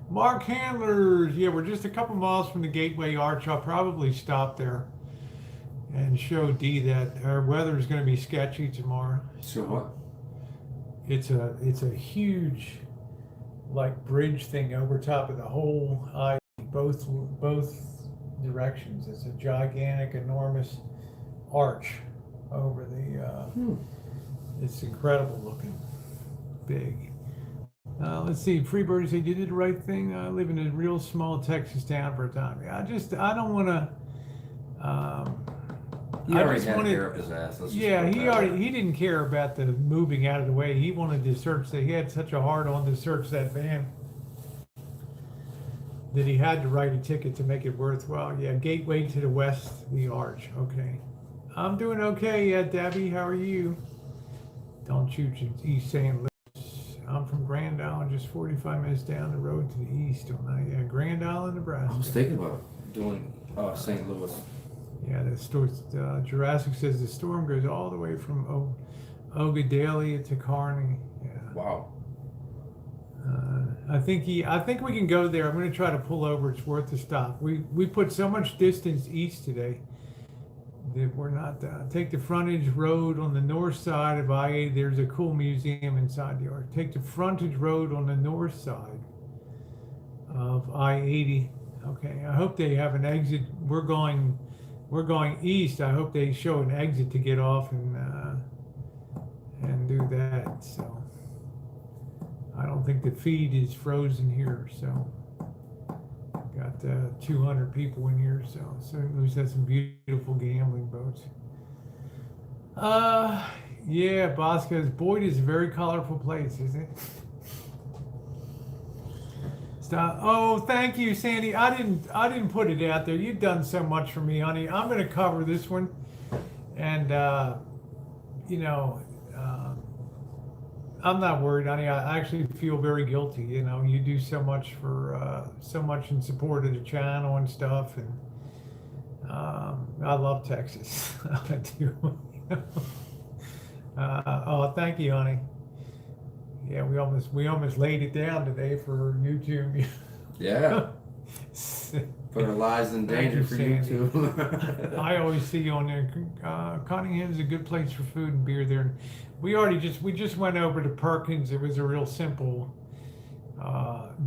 Mark Handlers, yeah, we're just a couple miles from the Gateway Arch. I'll probably stop there and show Dee that our weather is going to be sketchy tomorrow. So what? It's a huge, like, bridge thing over top of the whole both directions. It's a gigantic, enormous arch over the. It's incredible looking, big. Let's see. Freebird said you did the right thing. I live in a real small Texas town for a time. I don't want to. He already had hair up his ass. Yeah, he didn't care about the moving out of the way. He wanted to search that. He had such a hard on to search that van that he had to write a ticket to make it worthwhile. Yeah, gateway to the west, the arch. Okay, I'm doing okay. Yeah, Debbie, how are you? Don't shoot you, East St. Louis. I'm from Grand Island, just 45 minutes down the road to the east. Yeah, Grand Island, Nebraska. I was thinking about doing St. Louis. Yeah, Jurassic says the storm goes all the way from Ogadale to Kearney. Yeah. Wow. I think we can go there. I'm going to try to pull over. It's worth the stop. We put so much distance east today that we're not. Take the frontage road on the north side of I-80. There's a cool museum inside the arch. Take the frontage road on the north side of I-80. Okay, I hope they have an exit. We're going east. I hope they show an exit to get off and do that. So I don't think the feed is frozen here. So got 200 people in here. So St. Louis has some beautiful gambling boats. Yeah, Bosco's. Boyd is a very colorful place, isn't it? Stop. Oh, thank you, Sandy. I didn't put it out there. You've done so much for me, honey. I'm going to cover this one, and I'm not worried, honey. I actually feel very guilty. You know, you do so much for so much in support of the channel and stuff, and I love Texas. I do. Oh, thank you, honey. Yeah, we almost laid it down today for YouTube. Yeah. Put our lives in danger for you too. I always see you on there. Cunningham's a good place for food and beer there. We just went over to Perkins. It was a real simple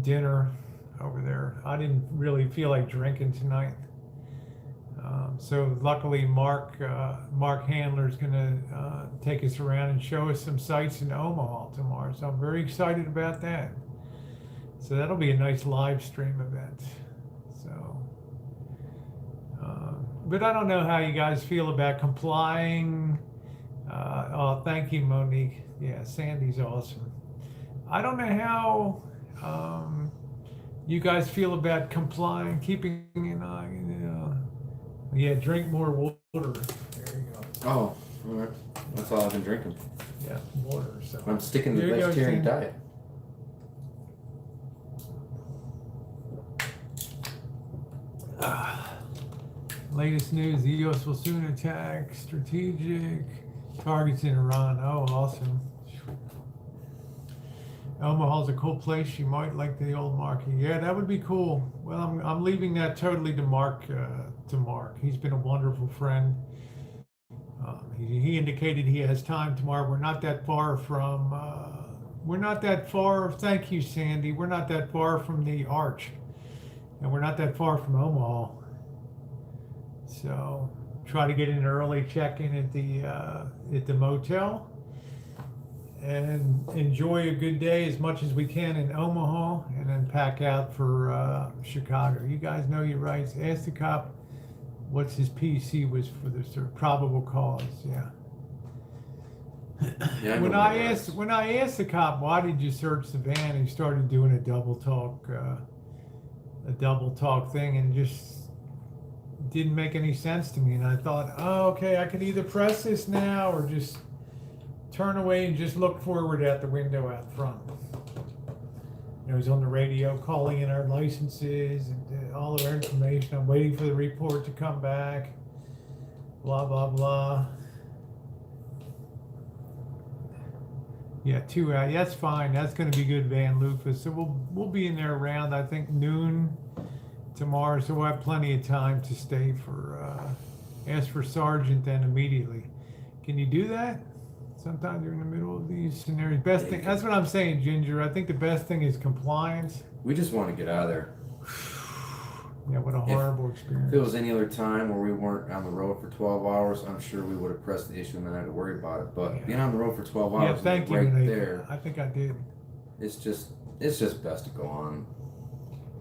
dinner over there. I didn't really feel like drinking tonight. So luckily Mark Handler's gonna take us around and show us some sights in Omaha tomorrow. So I'm very excited about that. So that'll be a nice live stream event. So, but I don't know how you guys feel about complying. Oh, thank you, Monique. Yeah, Sandy's awesome. I don't know how you guys feel about complying, keeping an eye. Yeah, drink more water. There you go. Oh, all right. That's all I've been drinking. Yeah, water. So I'm sticking to the vegetarian diet. Latest news: the U.S. will soon attack strategic targets in Iran. Oh, awesome. Omaha's a cool place. You might like the old market. Yeah, that would be cool. Well, I'm leaving that totally to Mark. He's been a wonderful friend. He indicated he has time tomorrow. We're not that far from. We're not that far. Thank you, Sandy. We're not that far from the Arch, and we're not that far from Omaha. So try to get in early, check in at the motel, and enjoy a good day as much as we can in Omaha, and then pack out for Chicago. You guys know your rights. Ask the cop what's his PC was for the probable cause. Yeah. Yeah, when I asked the cop why did you search the van, he started doing a double talk thing, and just didn't make any sense to me. And I thought, oh, okay, I could either press this now or just turn away and just look forward out the window out front. It was on the radio calling in our licenses and all of our information. I'm waiting for the report to come back. Blah, blah, blah. Yeah, 2 hours. That's fine. That's going to be good, Van Lufus. So we'll be in there around, I think, noon tomorrow. So we'll have plenty of time to stay for, ask for Sergeant then immediately. Can you do that? Sometimes you're in the middle of these scenarios. Best thing, that's what I'm saying, Ginger. I think the best thing is compliance. We just want to get out of there. Yeah, what a horrible experience. If it was any other time where we weren't on the road for 12 hours, I'm sure we would have pressed the issue and not had to worry about it. But being on the road for 12 hours, yeah, thank you, right Nathan. there, I think I did. it's just best to go on.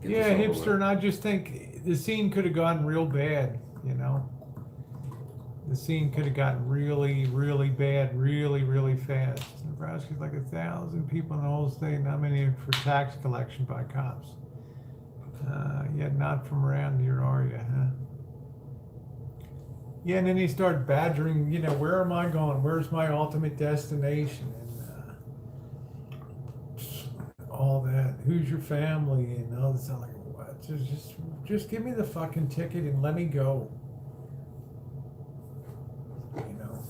Yeah, hipster, and I just think the scene could have gotten real bad, you know. The scene could have gotten really, really bad, really, really fast. Nebraska's like 1,000 people in the whole state, not many for tax collection by cops. Yet not from around here, are you, huh? Yeah, and then they start badgering, you know, where am I going? Where's my ultimate destination? And all that. Who's your family? And all this. I'm like, what? Just give me the fucking ticket and let me go. You know?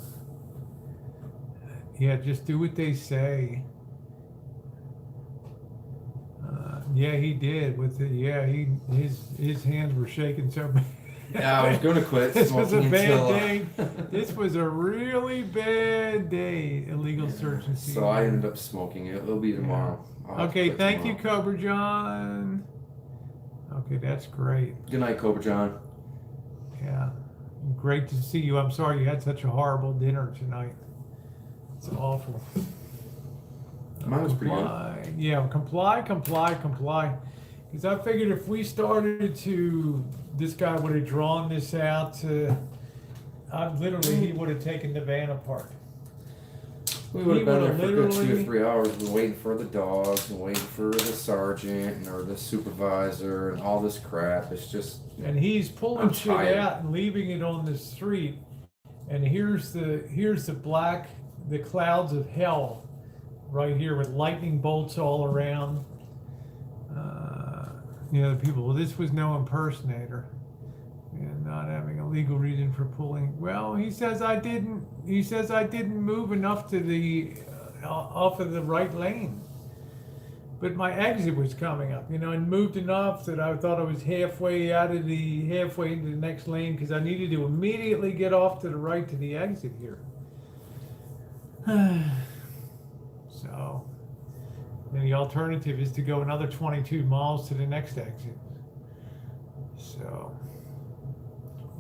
Yeah, just do what they say. Yeah, he did with it. Yeah, his hands were shaking so bad. Yeah, I was gonna quit. This was a bad day. This was a really bad day. Illegal search and seizure. So I ended up smoking it. It'll be tomorrow. Okay, thank you, Cobra John. Okay, that's great. Good night, Cobra John. Yeah, great to see you. I'm sorry you had such a horrible dinner tonight. It's awful. Mine was pretty good. Yeah, comply. Because I figured if we started to, this guy would have drawn this out to, literally, he would have taken the van apart. We would have been there for a good 2 to 3 hours. We're waiting for the dogs and waiting for the sergeant or the supervisor and all this crap. It's just. And he's pulling shit out and leaving it on the street. And here's the clouds of hell right here with lightning bolts all around. The people, well, this was no impersonator. And not having a legal reason for pulling. Well, he says I didn't move enough to the off of the right lane. But my exit was coming up, and moved enough that I thought I was halfway into the next lane because I needed to immediately get off to the right to the exit here. So, and the alternative is to go another 22 miles to the next exit. So,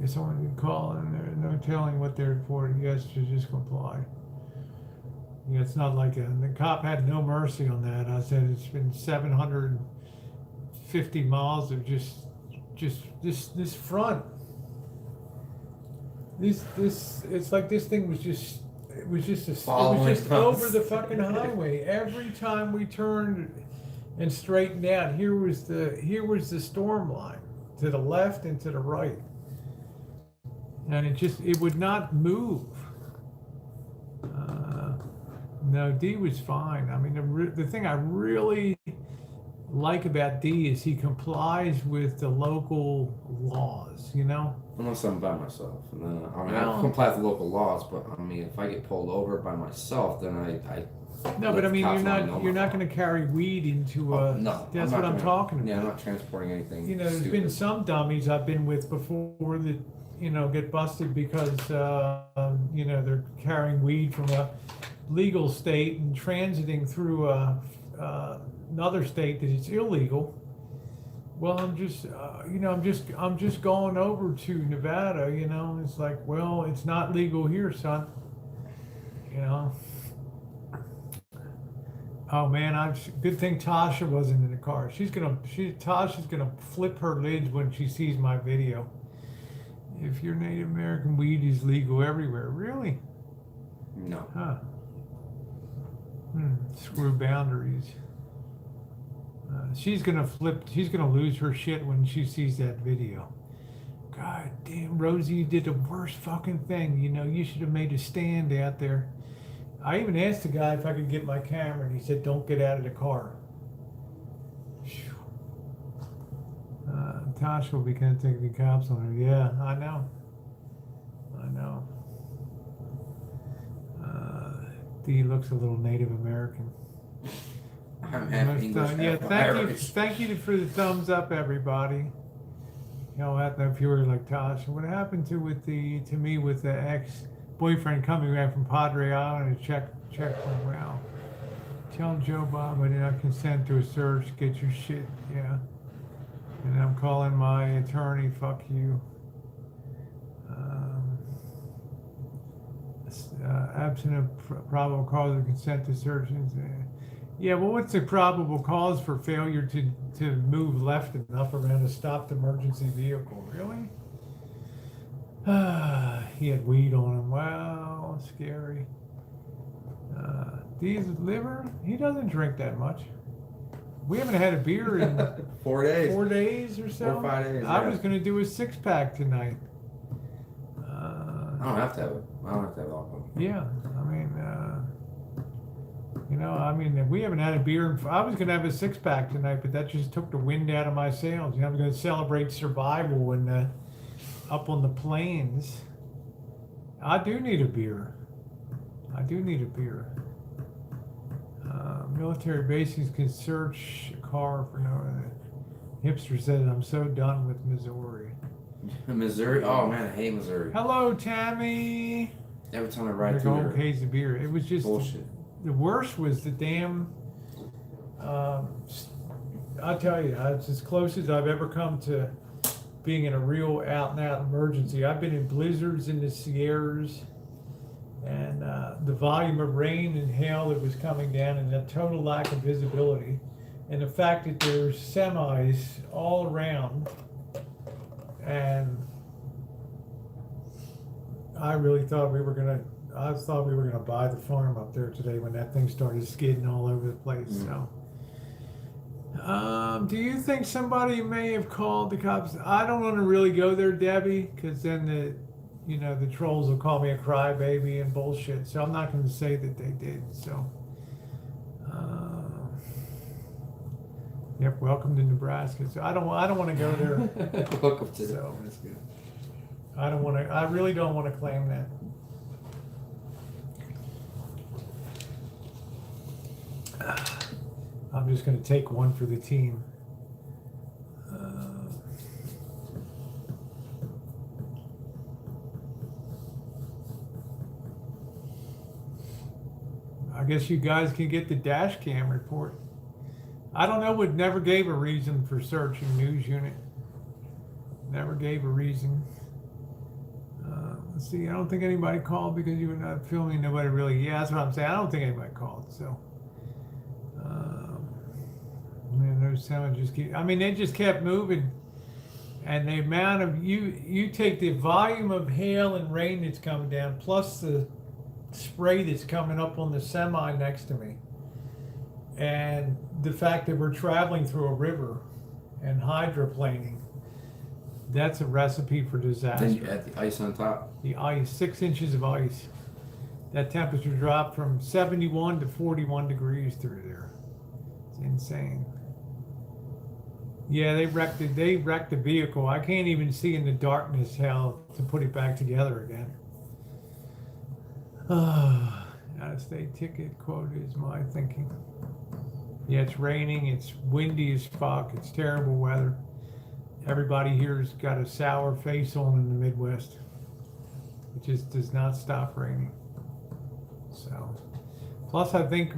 if someone can call and there's no telling what they're reporting, yes, to just comply. Yeah, it's not like the cop had no mercy on that. I said it's been 750 miles of just this front. It's like this thing was just over the fucking highway. Every time we turned and straightened out, here was the storm line to the left and to the right. And it would not move. No, D was fine. I mean, the thing I really like about D is he complies with the local laws, Unless I'm by myself. And then, I comply with the local laws, but I mean, if I get pulled over by myself, then I No, but I mean, you're not going to carry weed into a. No, that's what I'm talking about. Yeah, I'm not transporting anything. There's been some dummies I've been with before that get busted because they're carrying weed from a legal state and transiting through another state that it's illegal. Well, I'm just going over to Nevada. It's like, well, it's not legal here, son. Oh man, good thing Tasha wasn't in the car. Tasha's gonna flip her lids when she sees my video. If your Native American weed is legal everywhere, really? No. Huh. Screw boundaries. She's gonna lose her shit when she sees that video. God damn, Rosie, you did the worst fucking thing. You should have made a stand out there. I even asked the guy if I could get my camera, and he said, "Don't get out of the car." Tasha will be contacting the cops on her. Yeah, I know. D looks a little Native American. I'm half English. Thank you for the thumbs up, everybody. I don't know if you were like Tasha. What happened to me with the ex-boyfriend coming back from Padre Island to check for wow. Tell Joe Bob I did not consent to a search. Get your shit, yeah. And I'm calling my attorney. Fuck you. Absent of probable cause of consent to search. Yeah, well, what's the probable cause for failure to move left enough around a stopped emergency vehicle? Really? He had weed on him. Wow, scary. D's liver? He doesn't drink that much. We haven't had a beer in 4 days. 4 days or so. 4 or 5 days. I was going to do a 6-pack tonight. I don't have to have it. I don't have to have alcohol. Yeah, we haven't had a beer. I was going to have a 6-pack tonight, but that just took the wind out of my sails. I'm going to celebrate survival up on the plains. I do need a beer. Military bases can search a car for no. Hipster says, I'm so done with Missouri. Missouri? Oh man, I hate Missouri. Hello, Tammy. Every time I ride through there. Gold case of beer. It was just bullshit. The worst was the damn. I tell you, it's as close as I've ever come to being in a real out and out emergency. I've been in blizzards in the Sierras, and the volume of rain and hail that was coming down, and the total lack of visibility, and the fact that there's semis all around, and I really thought we were gonna buy the farm up there today when that thing started skidding all over the place. So, do you think somebody may have called the cops? I don't want to really go there, Debbie, because then the trolls will call me a crybaby and bullshit. So I'm not going to say that they did. So, Yep, welcome to Nebraska. So I don't want to go there. Welcome to So- Nebraska. I really don't want to claim that. I'm just going to take one for the team. I guess you guys can get the dash cam report. I don't know, it never gave a reason for searching news unit. Never gave a reason. Let's see, I don't think anybody called because you were not filming. Nobody really, yeah, that's what I'm saying. I don't think anybody called, so. Man, those sounds just keep, I mean, they just kept moving. And the amount of, you take the volume of hail and rain that's coming down, plus the spray that's coming up on the semi next to me, and the fact that we're traveling through a river and hydroplaning, that's a recipe for disaster. Then you add the ice on top. The ice, 6 inches of ice. That temperature dropped from 71 to 41 degrees through there. It's insane. Yeah, they wrecked the vehicle. I can't even see in the darkness how to put it back together again. Out-of-state ticket quote is my thinking. Yeah, it's raining, it's windy as fuck, it's terrible weather. Everybody here's got a sour face on in the Midwest. It just does not stop raining. So, plus I think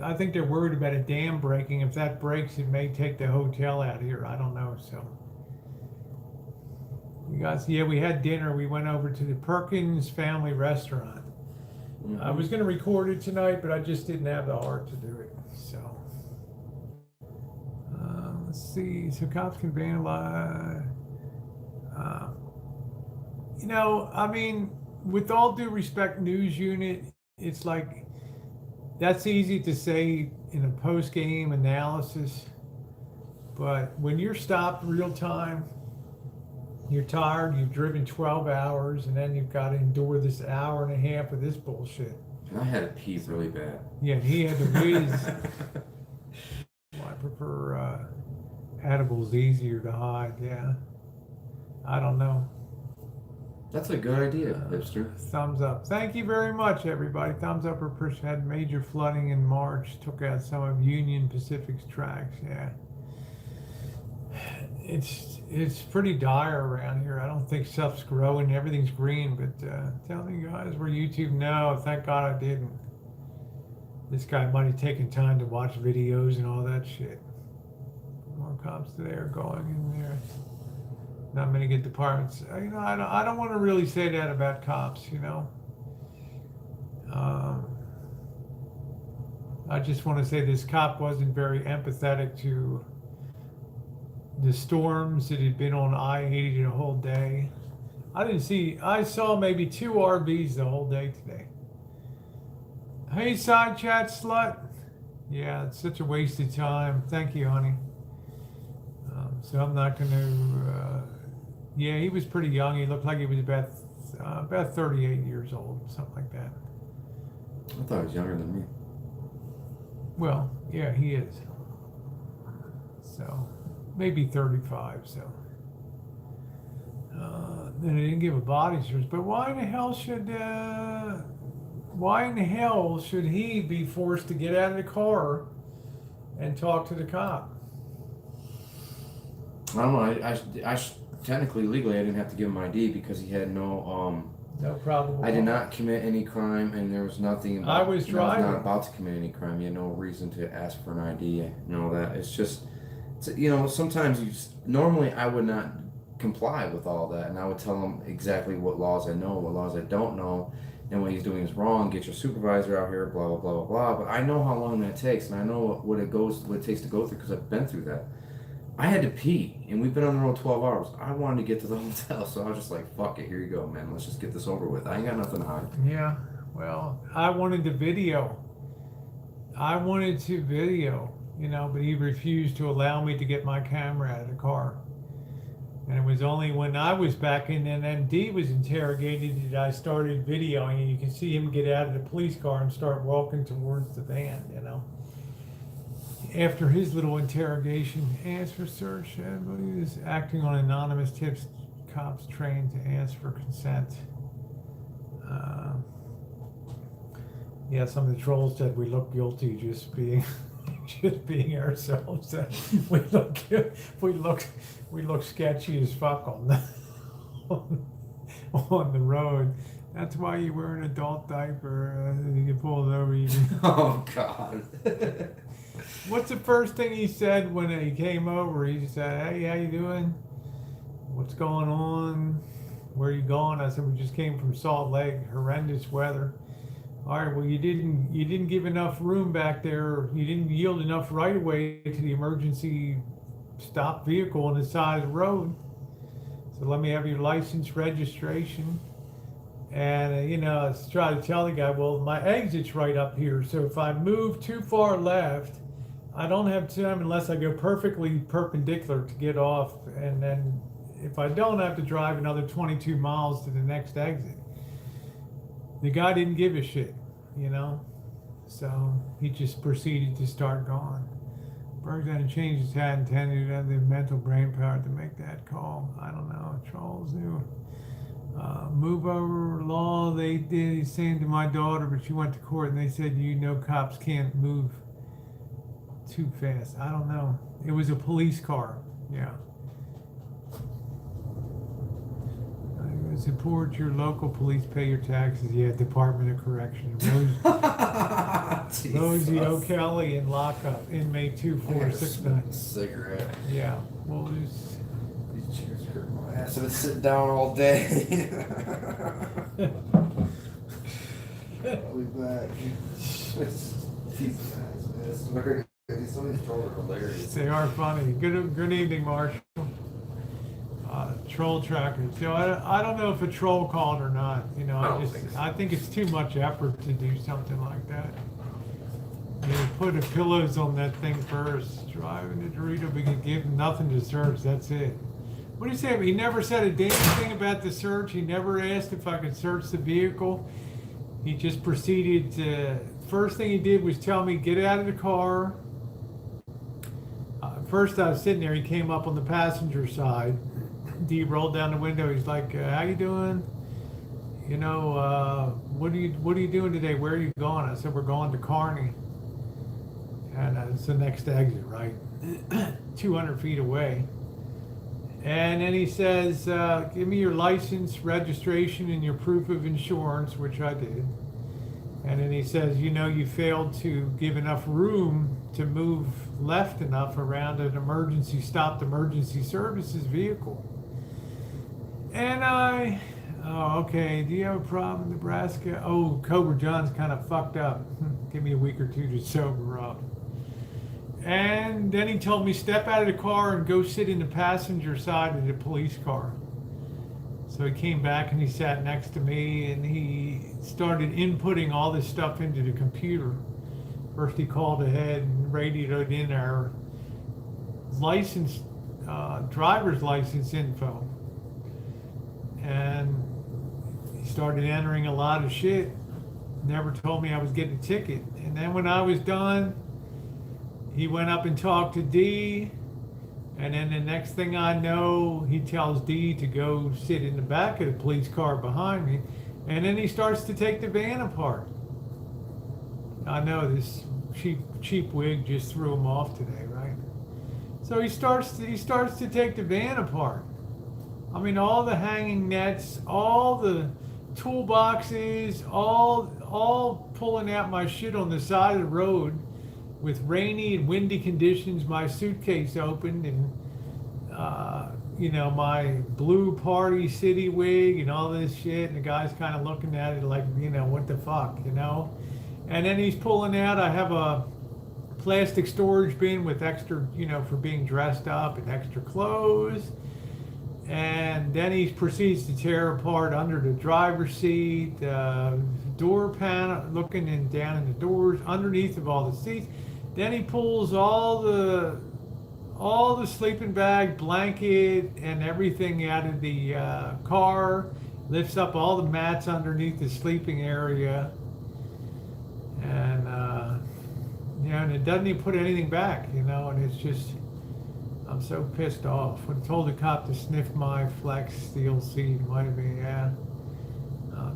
I think they're worried about a dam breaking. If that breaks, it may take the hotel out here. I don't know. So, you guys, yeah, we had dinner. We went over to the Perkins Family Restaurant. Mm-hmm. I was going to record it tonight, but I just didn't have the heart to do it. So, let's see. So cops can vandalize. You know, I mean, with all due respect, news unit, it's like, that's easy to say in a post-game analysis, but when you're stopped real time, you're tired, you've driven 12 hours, and then you've got to endure this hour and a half of this bullshit. And I had to pee really bad. Yeah, he had to whiz. Well, I prefer edibles, easier to hide, yeah. I don't know. That's a good idea, hipster. Thumbs up. Thank you very much, everybody. Thumbs up. Had major flooding in March. Took out some of Union Pacific's tracks. Yeah, it's pretty dire around here. I don't think stuff's growing. Everything's green. But tell me, guys, where YouTube? No, thank God I didn't. This guy might have taken time to watch videos and all that shit. More cops today are going in there. Not many good departments. You know, I don't want to really say that about cops, you know. I just want to say this cop wasn't very empathetic to the storms that had been on I-80 the whole day. I saw maybe 2 RVs the whole day today. Hey, side chat slut. Yeah, it's such a waste of time. Thank you, honey. So I'm not going to... yeah, he was pretty young. He looked like he was about 38 years old, something like that. I thought he was younger than me. Well, yeah, he is. So, maybe 35, so. Then he didn't give a body search, but why in the hell should he be forced to get out of the car and talk to the cop? I don't know. Technically, legally, I didn't have to give him ID because he had no probable. I did not commit any crime, and there was nothing. I was driving. I was not about to commit any crime. You had no reason to ask for an ID and all that. It's just, you know, sometimes normally I would not comply with all that, and I would tell him exactly what laws I know, what laws I don't know, and what he's doing is wrong. Get your supervisor out here, blah blah blah blah blah. But I know how long that takes, and I know what it takes to go through because I've been through that. I had to pee, and we've been on the road 12 hours. I wanted to get to the hotel, so I was just like, fuck it, here you go, man. Let's just get this over with. I ain't got nothing to hide. Yeah, well, I wanted to video, you know, but he refused to allow me to get my camera out of the car. And it was only when I was back in and MD was interrogated that I started videoing, and you can see him get out of the police car and start walking towards the van, you know. After his little interrogation, asked for search, and he was acting on anonymous tips. Cops trained to ask for consent. Yeah, some of the trolls said we look guilty just being, just being ourselves. We look sketchy as fuck on the road. That's why you wear an adult diaper. You get pulled over. Oh God. What's the first thing he said when he came over? He said, "Hey, how you doing? What's going on? Where are you going?" I said, "We just came from Salt Lake. Horrendous weather." "All right, well, you didn't give enough room back there. You didn't yield enough right of way to the emergency stop vehicle on the side of the road. So let me have your license, registration." And I was trying to tell the guy, "Well, my exit's right up here. So if I move too far left, I don't have time unless I go perfectly perpendicular to get off. And then if I don't, I have to drive another 22 miles to the next exit." The guy didn't give a shit, so he just proceeded to start going. Berg then changed his hat and intended to have the mental brain power to make that call. I don't know. Trolls knew. Move over law, they did. He's saying to my daughter, but she went to court and they said, cops can't move too fast. I don't know. It was a police car. Yeah. I support your local police, pay your taxes. Yeah, Department of Corrections. Rosie O'Kelly in lockup, inmate 2469. Cigarette. Yeah. Well, there's. These chairs hurt my ass. I've been sitting down all day. I'll be back. Some of these trolls are hilarious. They are funny. Good evening, Marshall. Troll tracker. So I don't know if a troll called or not. I think it's too much effort to do something like that. Put the pillows on that thing first. Driving the Dorito, we can give nothing to search. That's it. What do you say? He never said a damn thing about the search. He never asked if I could search the vehicle. He just proceeded to. First thing he did was tell me, get out of the car. First I was sitting there. He came up on the passenger side. D rolled down the window. He's like, "How you doing? What are you doing today? Where are you going?" I said, "We're going to Kearney." And it's the next exit, right? 200 feet away. And then he says, "Give me your license, registration, and your proof of insurance," which I did. And then he says, "You failed to give enough room to move left enough around an stopped emergency services vehicle." And okay, do you have a problem in Nebraska? Oh, Cobra John's kind of fucked up. Give me a week or two to sober up. And then he told me, step out of the car and go sit in the passenger side of the police car. So he came back and he sat next to me and he started inputting all this stuff into the computer. First he called ahead and radioed in our driver's license info. And he started entering a lot of shit. Never told me I was getting a ticket. And then when I was done, he went up and talked to D. And then the next thing I know, he tells D to go sit in the back of the police car behind me. And then he starts to take the van apart. I know this cheap wig just threw him off today, right? So he starts to take the van apart. I mean, all the hanging nets, all the toolboxes, all pulling out my shit on the side of the road with rainy and windy conditions. My suitcase opened and my blue Party City wig and all this shit. And the guy's kind of looking at it like, what the fuck, And then he's pulling out. I have a plastic storage bin with extra, for being dressed up and extra clothes. And then he proceeds to tear apart under the driver's seat, door panel, looking down in the doors, underneath of all the seats. Then he pulls all the sleeping bag, blanket, and everything out of the car, lifts up all the mats underneath the sleeping area, and Yeah, and it doesn't even put anything back, you know, and it's just, I'm so pissed off. When I told the cop to sniff my flex steel seat, might have been, yeah.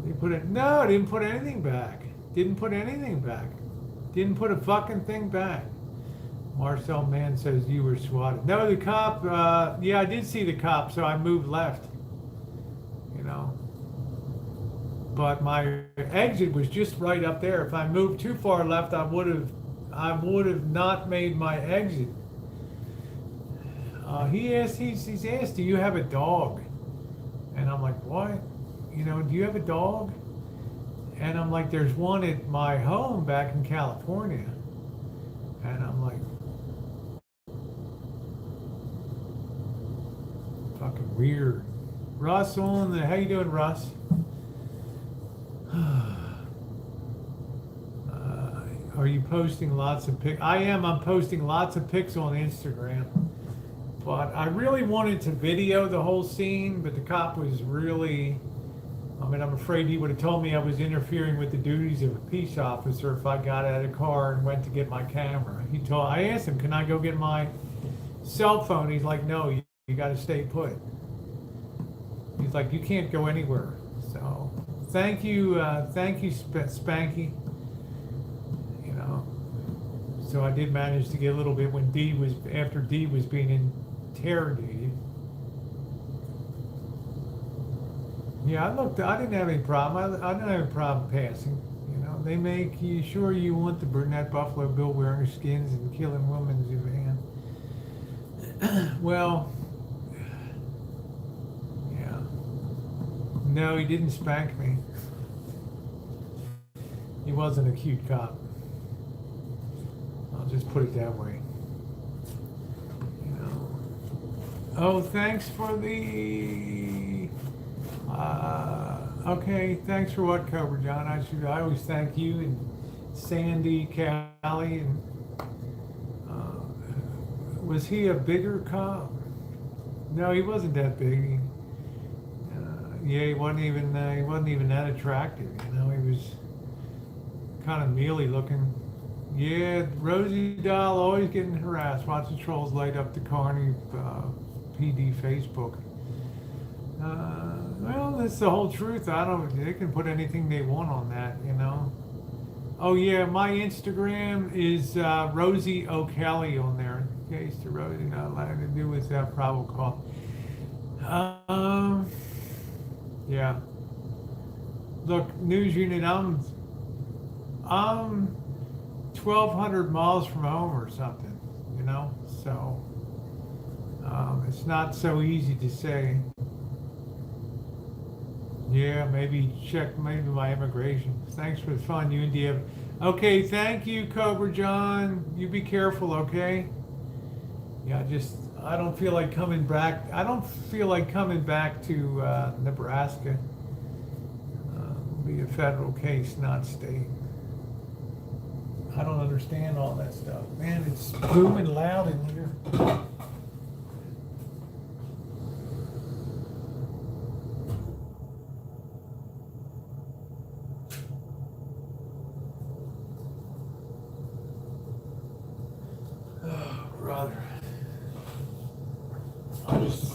They put it, no, it didn't put anything back. Didn't put anything back. Didn't put a fucking thing back. Marcel Mann says you were swatted. No, the cop, yeah, I did see the cop, so I moved left, you know. But my exit was just right up there. If I moved too far left, I would have not made my exit. He's asked, do you have a dog? And I'm like, what? You know, do you have a dog? And I'm like, there's one at my home back in California. And I'm like, fucking weird. Russ on the, how you doing, Russ? Are you posting lots of pics? I am. I'm posting lots of pics on Instagram. But I really wanted to video the whole scene, but the cop was really, I mean, I'm afraid he would have told me I was interfering with the duties of a peace officer if I got out of the car and went to get my camera. I asked him, can I go get my cell phone? He's like, no, you got to stay put. He's like, you can't go anywhere. So thank you, Spanky. You know, so I did manage to get a little bit when after D was being interrogated. Yeah, I didn't have any problem. I didn't have a problem passing. You know, they make you sure you want the brunette Buffalo Bill wearing skins and killing women's van. Well, yeah. No, he didn't spank me. He wasn't a cute cop. I'll just put it that way. You know. Oh, thanks for the. Okay, thanks for what, Cobra John? I always thank you and Sandy, Callie, and was he a bigger cop? No, he wasn't that big. Yeah, he wasn't even that attractive. You know, he was kind of mealy looking. Yeah, Rosie doll always getting harassed. Watch the trolls light up the Carney PD Facebook. Well, that's the whole truth. They can put anything they want on that, you know. Oh yeah, my Instagram is Rosie O'Kelly on there. In case the Rosie not allowed to do with probable cause. Yeah. Look, news unit, I'm 1,200 miles from home or something, you know. So it's not so easy to say. Yeah, maybe check my immigration. Thanks for the fun, you and Dave. Okay, thank you, Cobra John. You be careful, okay? Yeah, I don't feel like coming back. I don't feel like coming back to Nebraska. It'll be a federal case, not state. I don't understand all that stuff. Man, it's booming loud in here.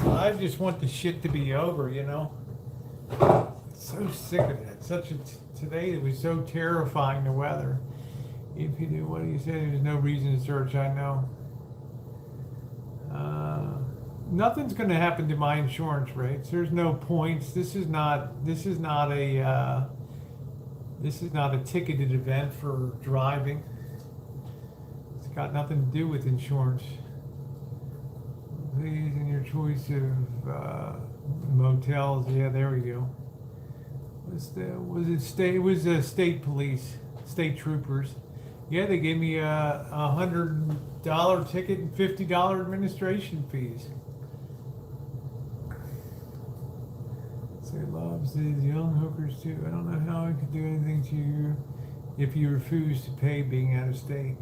I just want the shit to be over, you know. So sick of that. Today it was so terrifying, the weather. If you do what you say, there's no reason to search, I know. Nothing's going to happen to my insurance rates. There's no points. This is not a ticketed event for driving. It's got nothing to do with insurance. Please, in your choice of motels, yeah, there we go. It was state police, state troopers. Yeah, they gave me a $100 ticket and $50 administration fees. Say loves these young hookers too. I don't know how I could do anything to you if you refuse to pay being out of state.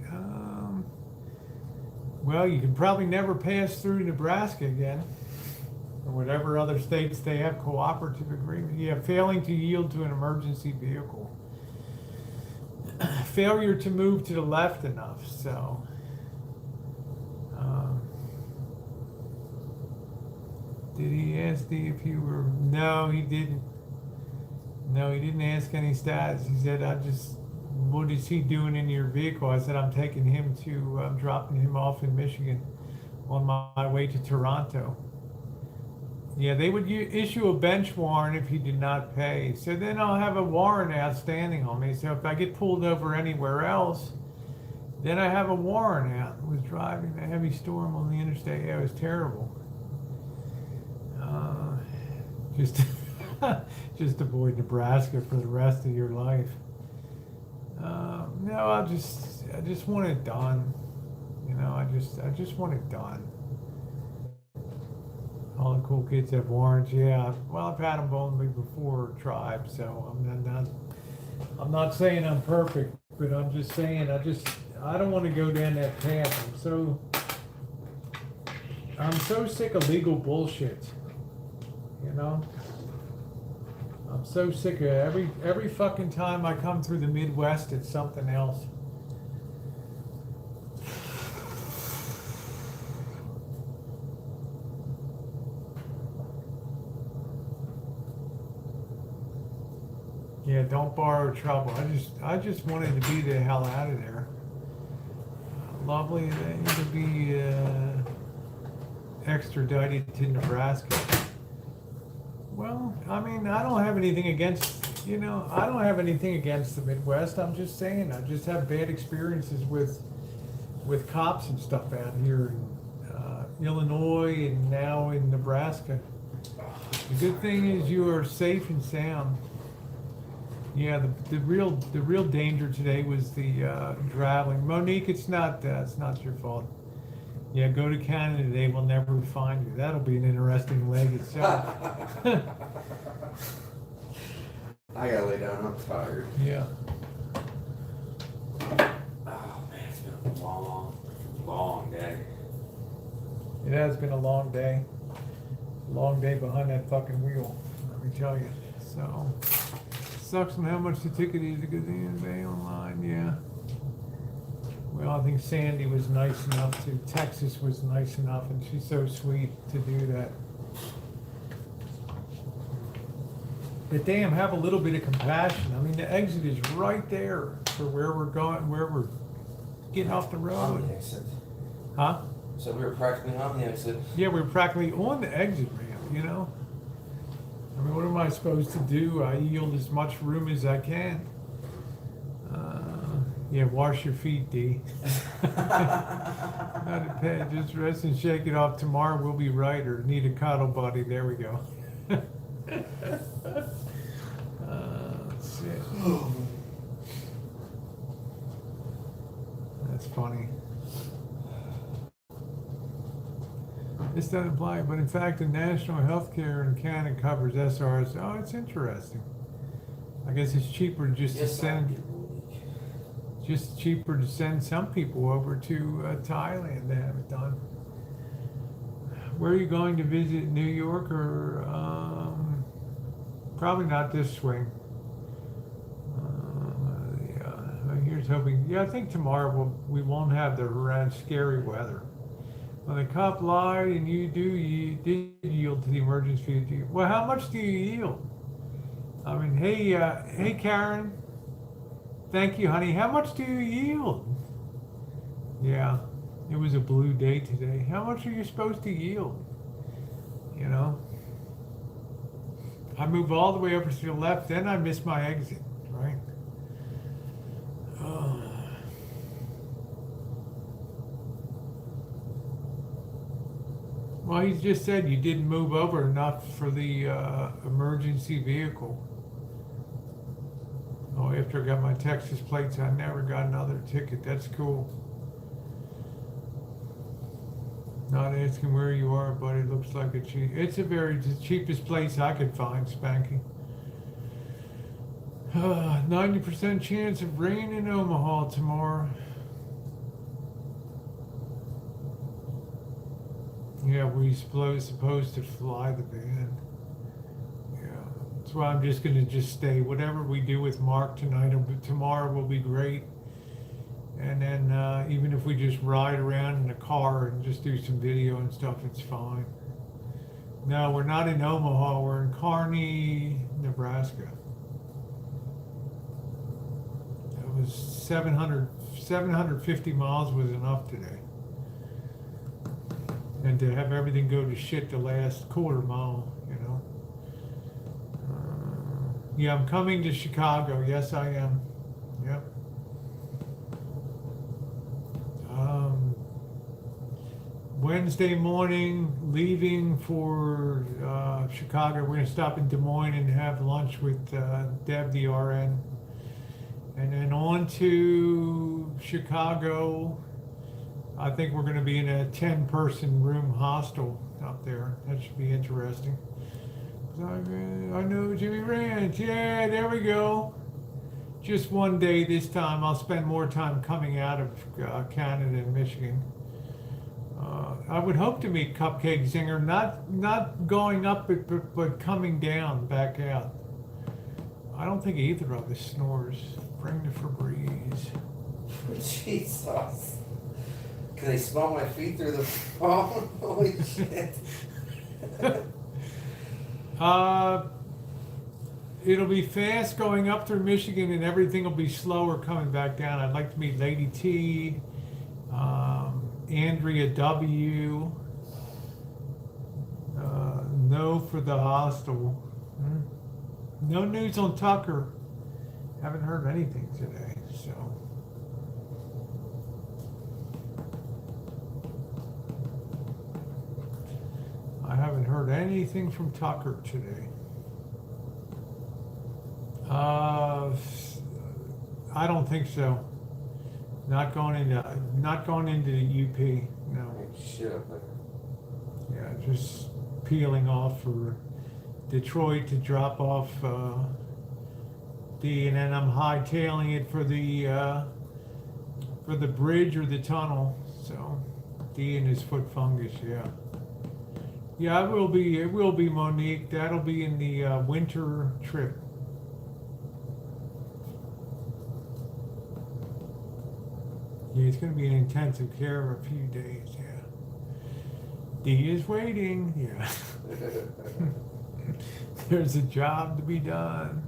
Well, you can probably never pass through Nebraska again, or whatever other states they have cooperative agreement. Yeah, failing to yield to an emergency vehicle. failure to move to the left enough. So, did he ask thee if you were? No, he didn't. No, he didn't ask any stats. He said, what is he doing in your vehicle? I said, I'm dropping him off in Michigan on my way to Toronto. Yeah, they would issue a bench warrant if he did not pay. So then I'll have a warrant outstanding on me. So if I get pulled over anywhere else, then I have a warrant out. I was driving a heavy storm on the interstate. Yeah, it was terrible. Just avoid Nebraska for the rest of your life. No, I just want it done. You know, I just want it done. All the cool kids have warrants. Yeah, well, I've had them on me before, tribe. So I'm not saying I'm perfect, but I'm just saying I don't want to go down that path. I'm so sick of legal bullshit. You know, I'm so sick of every fucking time I come through the Midwest, it's something else. Yeah, don't borrow trouble. I just wanted to be the hell out of there. Lovely to be extradited to Nebraska. Well, I mean, I don't have anything against the Midwest. I'm just saying, I just have bad experiences with cops and stuff out here in Illinois and now in Nebraska. The good thing is you are safe and sound. Yeah, the real danger today was the traveling. Monique, it's not your fault. Yeah, go to Canada. They will never find you. That'll be an interesting leg itself. I gotta lay down. I'm tired. Yeah. Oh man, it's been a long day. It has been a long day. Long day behind that fucking wheel. Let me tell you. So, sucks on how much the ticket is to go to pay online. Yeah. Well, I think Sandy was nice enough to. Texas was nice enough, and she's so sweet to do that. But damn, have a little bit of compassion. I mean, the exit is right there for where we're going, where we're getting off the road. On the exit. Huh? So we were practically on the exit. Yeah, we were practically on the exit ramp, you know? I mean, what am I supposed to do? I yield as much room as I can. Yeah, wash your feet, D. Not a pet, just rest and shake it off. Tomorrow we'll be right, or need a cuddle buddy. There we go. Let's see. That's funny. This doesn't apply, but in fact, the national health care in Canada covers SRS. Oh, it's interesting. I guess it's cheaper just to send. Just cheaper to send some people over to Thailand to have it done. Where are you going to visit? New York or probably not this swing. Here's hoping. Yeah, I think tomorrow we won't have the scary weather. When the cop lied and you did yield to the emergency. Well, how much do you yield? I mean, hey Karen. Thank you, honey. How much do you yield? Yeah, it was a blue day today. How much are you supposed to yield? You know? I move all the way over to the left, then I miss my exit, right? Oh. Well, he just said you didn't move over enough for the emergency vehicle. Oh, after I got my Texas plates, I never got another ticket. That's cool. Not asking where you are, but it looks like it's the cheapest place I could find, Spanky. 90% chance of rain in Omaha tomorrow. Yeah, we supposed to fly the van. That's why I'm just going to stay. Whatever we do with Mark tomorrow will be great. And then even if we just ride around in the car and just do some video and stuff, it's fine. No, we're not in Omaha. We're in Kearney, Nebraska. It was 750 miles was enough today. And to have everything go to shit the last quarter mile, you know. Yeah, I'm coming to Chicago. Yes, I am. Yep. Wednesday morning, leaving for Chicago. We're going to stop in Des Moines and have lunch with Deb, the RN. And then on to Chicago. I think we're going to be in a 10-person room hostel up there. That should be interesting. I know Jimmy Ranch. Yeah, there we go. Just one day this time. I'll spend more time coming out of Canada and Michigan. I would hope to meet Cupcake Zinger, not going up, but coming down, back out. I don't think either of us snores. Bring the Febreze. Jesus. Can they smell my feet through the phone? Holy shit. It'll be fast going up through Michigan, and everything will be slower coming back down. I'd like to meet Lady T, Andrea W. No for the hostel. No news on Tucker. Haven't heard anything today, so. I haven't heard anything from Tucker today. I don't think so. Not going into the UP. No. Shit up there. Yeah, just peeling off for Detroit to drop off and then I'm hightailing it for the bridge or the tunnel. So D and his foot fungus, yeah. Yeah, it will be Monique. That'll be in the winter trip. Yeah, it's going to be an intensive care of a few days, yeah. D is waiting, yeah. There's a job to be done.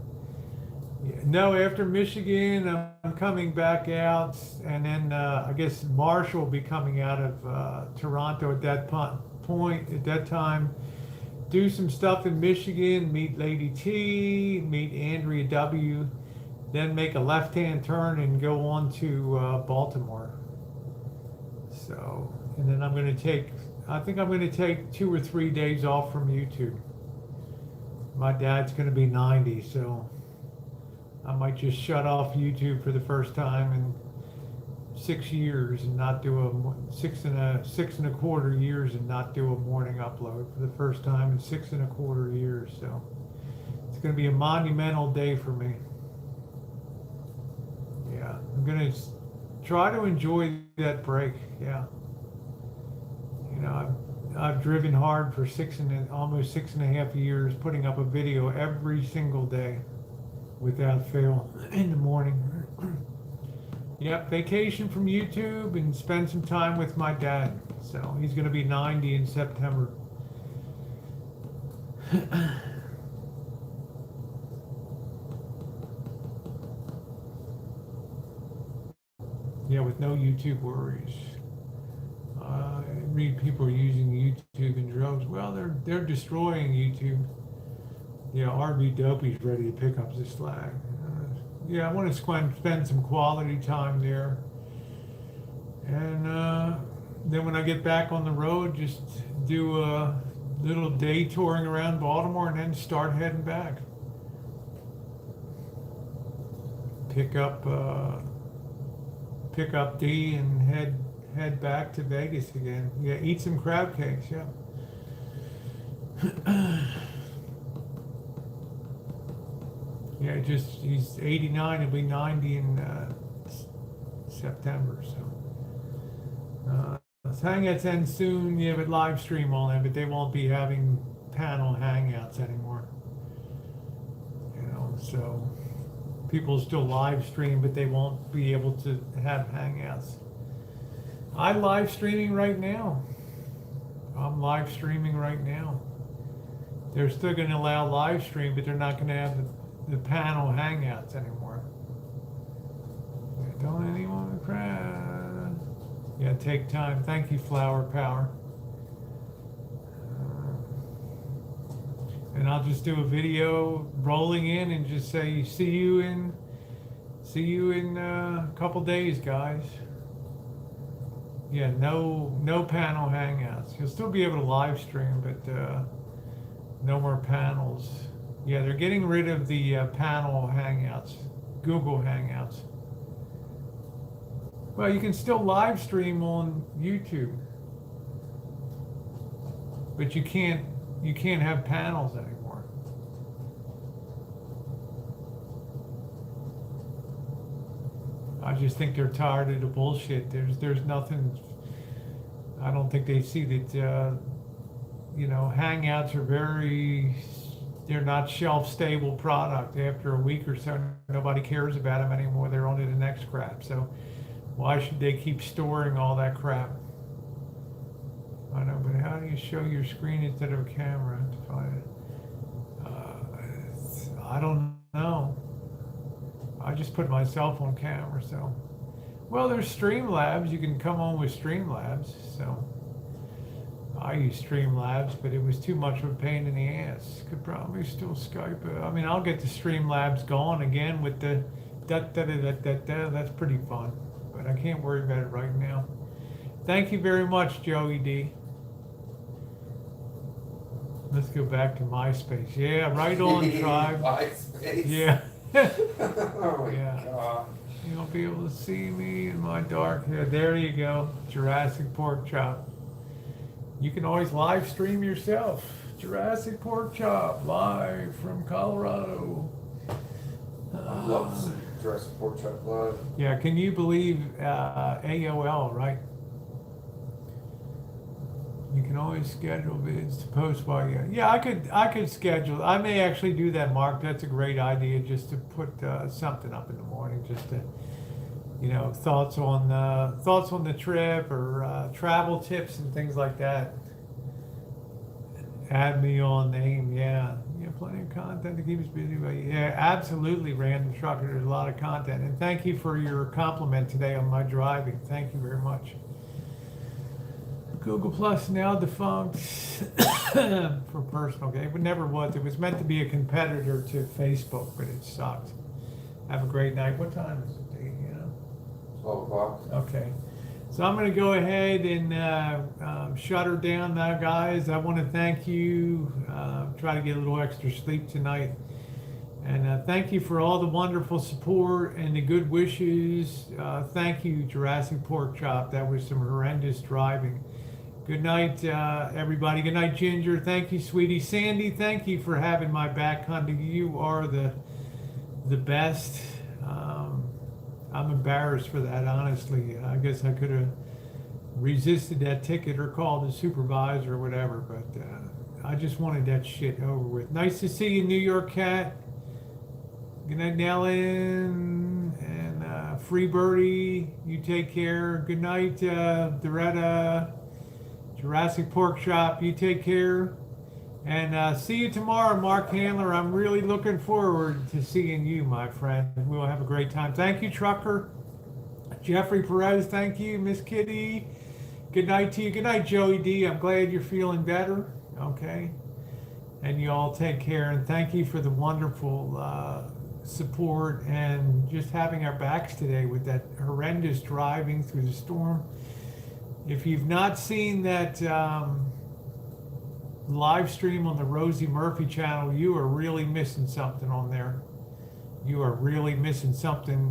Yeah. No, after Michigan, I'm coming back out, and then I guess Marshall will be coming out of Toronto at that point, at that time. Do some stuff in Michigan, meet Lady T, meet Andrea W., then make a left-hand turn and go on to Baltimore. So, and then I'm going to take 2 or 3 days off from YouTube. My dad's going to be 90, so I might just shut off YouTube for the first time in 6 years and not do six and a quarter years and not do a morning upload for the first time in 6 and a quarter years. So it's going to be a monumental day for me. Yeah, I'm going to try to enjoy that break. Yeah. You know, I've driven hard for almost 6.5 years, putting up a video every single day without fail in the morning. Yep, vacation from YouTube and spend some time with my dad. So he's going to be 90 in September. Yeah, with no YouTube worries. I read people are using YouTube in droves. Well, they're destroying YouTube. Yeah, RV Dopey's ready to pick up the slack. Yeah, I want to spend some quality time there. And then when I get back on the road, just do a little day touring around Baltimore and then start heading back. Pick up D and head back to Vegas again. Yeah, eat some crab cakes, yeah. Yeah, he's 89, he'll be 90 in September, so. Hangouts end soon, yeah, but live stream all in, but they won't be having panel hangouts anymore. You know, so people still live stream, but they won't be able to have hangouts. I'm live streaming right now. I'm live streaming right now. They're still going to allow live stream, but they're not going to have the panel hangouts anymore. Don't anyone cry. Yeah, take time. Thank you, Flower Power. And I'll just do a video rolling in and just say, see you in a couple days, guys. Yeah, no panel hangouts. You'll still be able to live stream, but no more panels. Yeah, they're getting rid of the panel hangouts, Google Hangouts. Well, you can still live stream on YouTube, but you can't have panels anymore. I just think they're tired of the bullshit. There's nothing. I don't think they see that. Hangouts are they're not shelf-stable product. After a week or so, nobody cares about them anymore. They're on to the next crap. So why should they keep storing all that crap? I know, but how do you show your screen instead of a camera to find it? I don't know. I just put myself on camera, so. Well, there's Streamlabs. You can come on with Streamlabs, so. I use Streamlabs, but it was too much of a pain in the ass. Could probably still Skype it. I mean, I'll get the Streamlabs going again with the da-da-da-da-da-da. That's pretty fun, but I can't worry about it right now. Thank you very much, Joey D. Let's go back to MySpace. Yeah, right on, Tribe. MySpace. Yeah. Oh my Yeah. God. You'll be able to see me in my dark hair. There you go. Jurassic Pork Chop. You can always live stream yourself. Jurassic Pork Chop, live from Colorado. I love to see Jurassic Pork Chop live. Yeah, can you believe AOL, right? You can always schedule vids to post while you. Yeah, I could schedule. I may actually do that, Mark. That's a great idea, just to put something up in the morning, just to, thoughts on the trip or travel tips and things like that. Add me on name, yeah, plenty of content to keep us busy. But yeah, absolutely, Random Trucker. There's a lot of content, and thank you for your compliment today on my driving. Thank you very much. Google Plus now defunct for personal gain. It never was. It was meant to be a competitor to Facebook, but it sucked. Have a great night. What time is it, Dave? 12 o'clock. Okay. So I'm going to go ahead and shut her down now, guys. I want to thank you. Try to get a little extra sleep tonight. And thank you for all the wonderful support and the good wishes. Thank you, Jurassic Pork Chop. That was some horrendous driving. Good night, everybody. Good night, Ginger. Thank you, sweetie. Sandy, thank you for having my back, honey. You are the best. I'm embarrassed for that, honestly. I guess I could have resisted that ticket or called the supervisor or whatever, but I just wanted that shit over with. Nice to see you, New York Cat. Good night, Nellen and Free Birdie. You take care. Good night, Doretta. Jurassic Pork Chop, you take care. And see you tomorrow, Mark Handler. I'm really looking forward to seeing you, my friend. We'll have a great time. Thank you, Trucker. Jeffrey Perez, thank you. Miss Kitty, good night to you. Good night, Joey D. I'm glad you're feeling better. Okay. And you all take care. And thank you for the wonderful support and just having our backs today with that horrendous driving through the storm. If you've not seen that live stream on the Rosie Murphy channel, you are really missing something on there. You are really missing something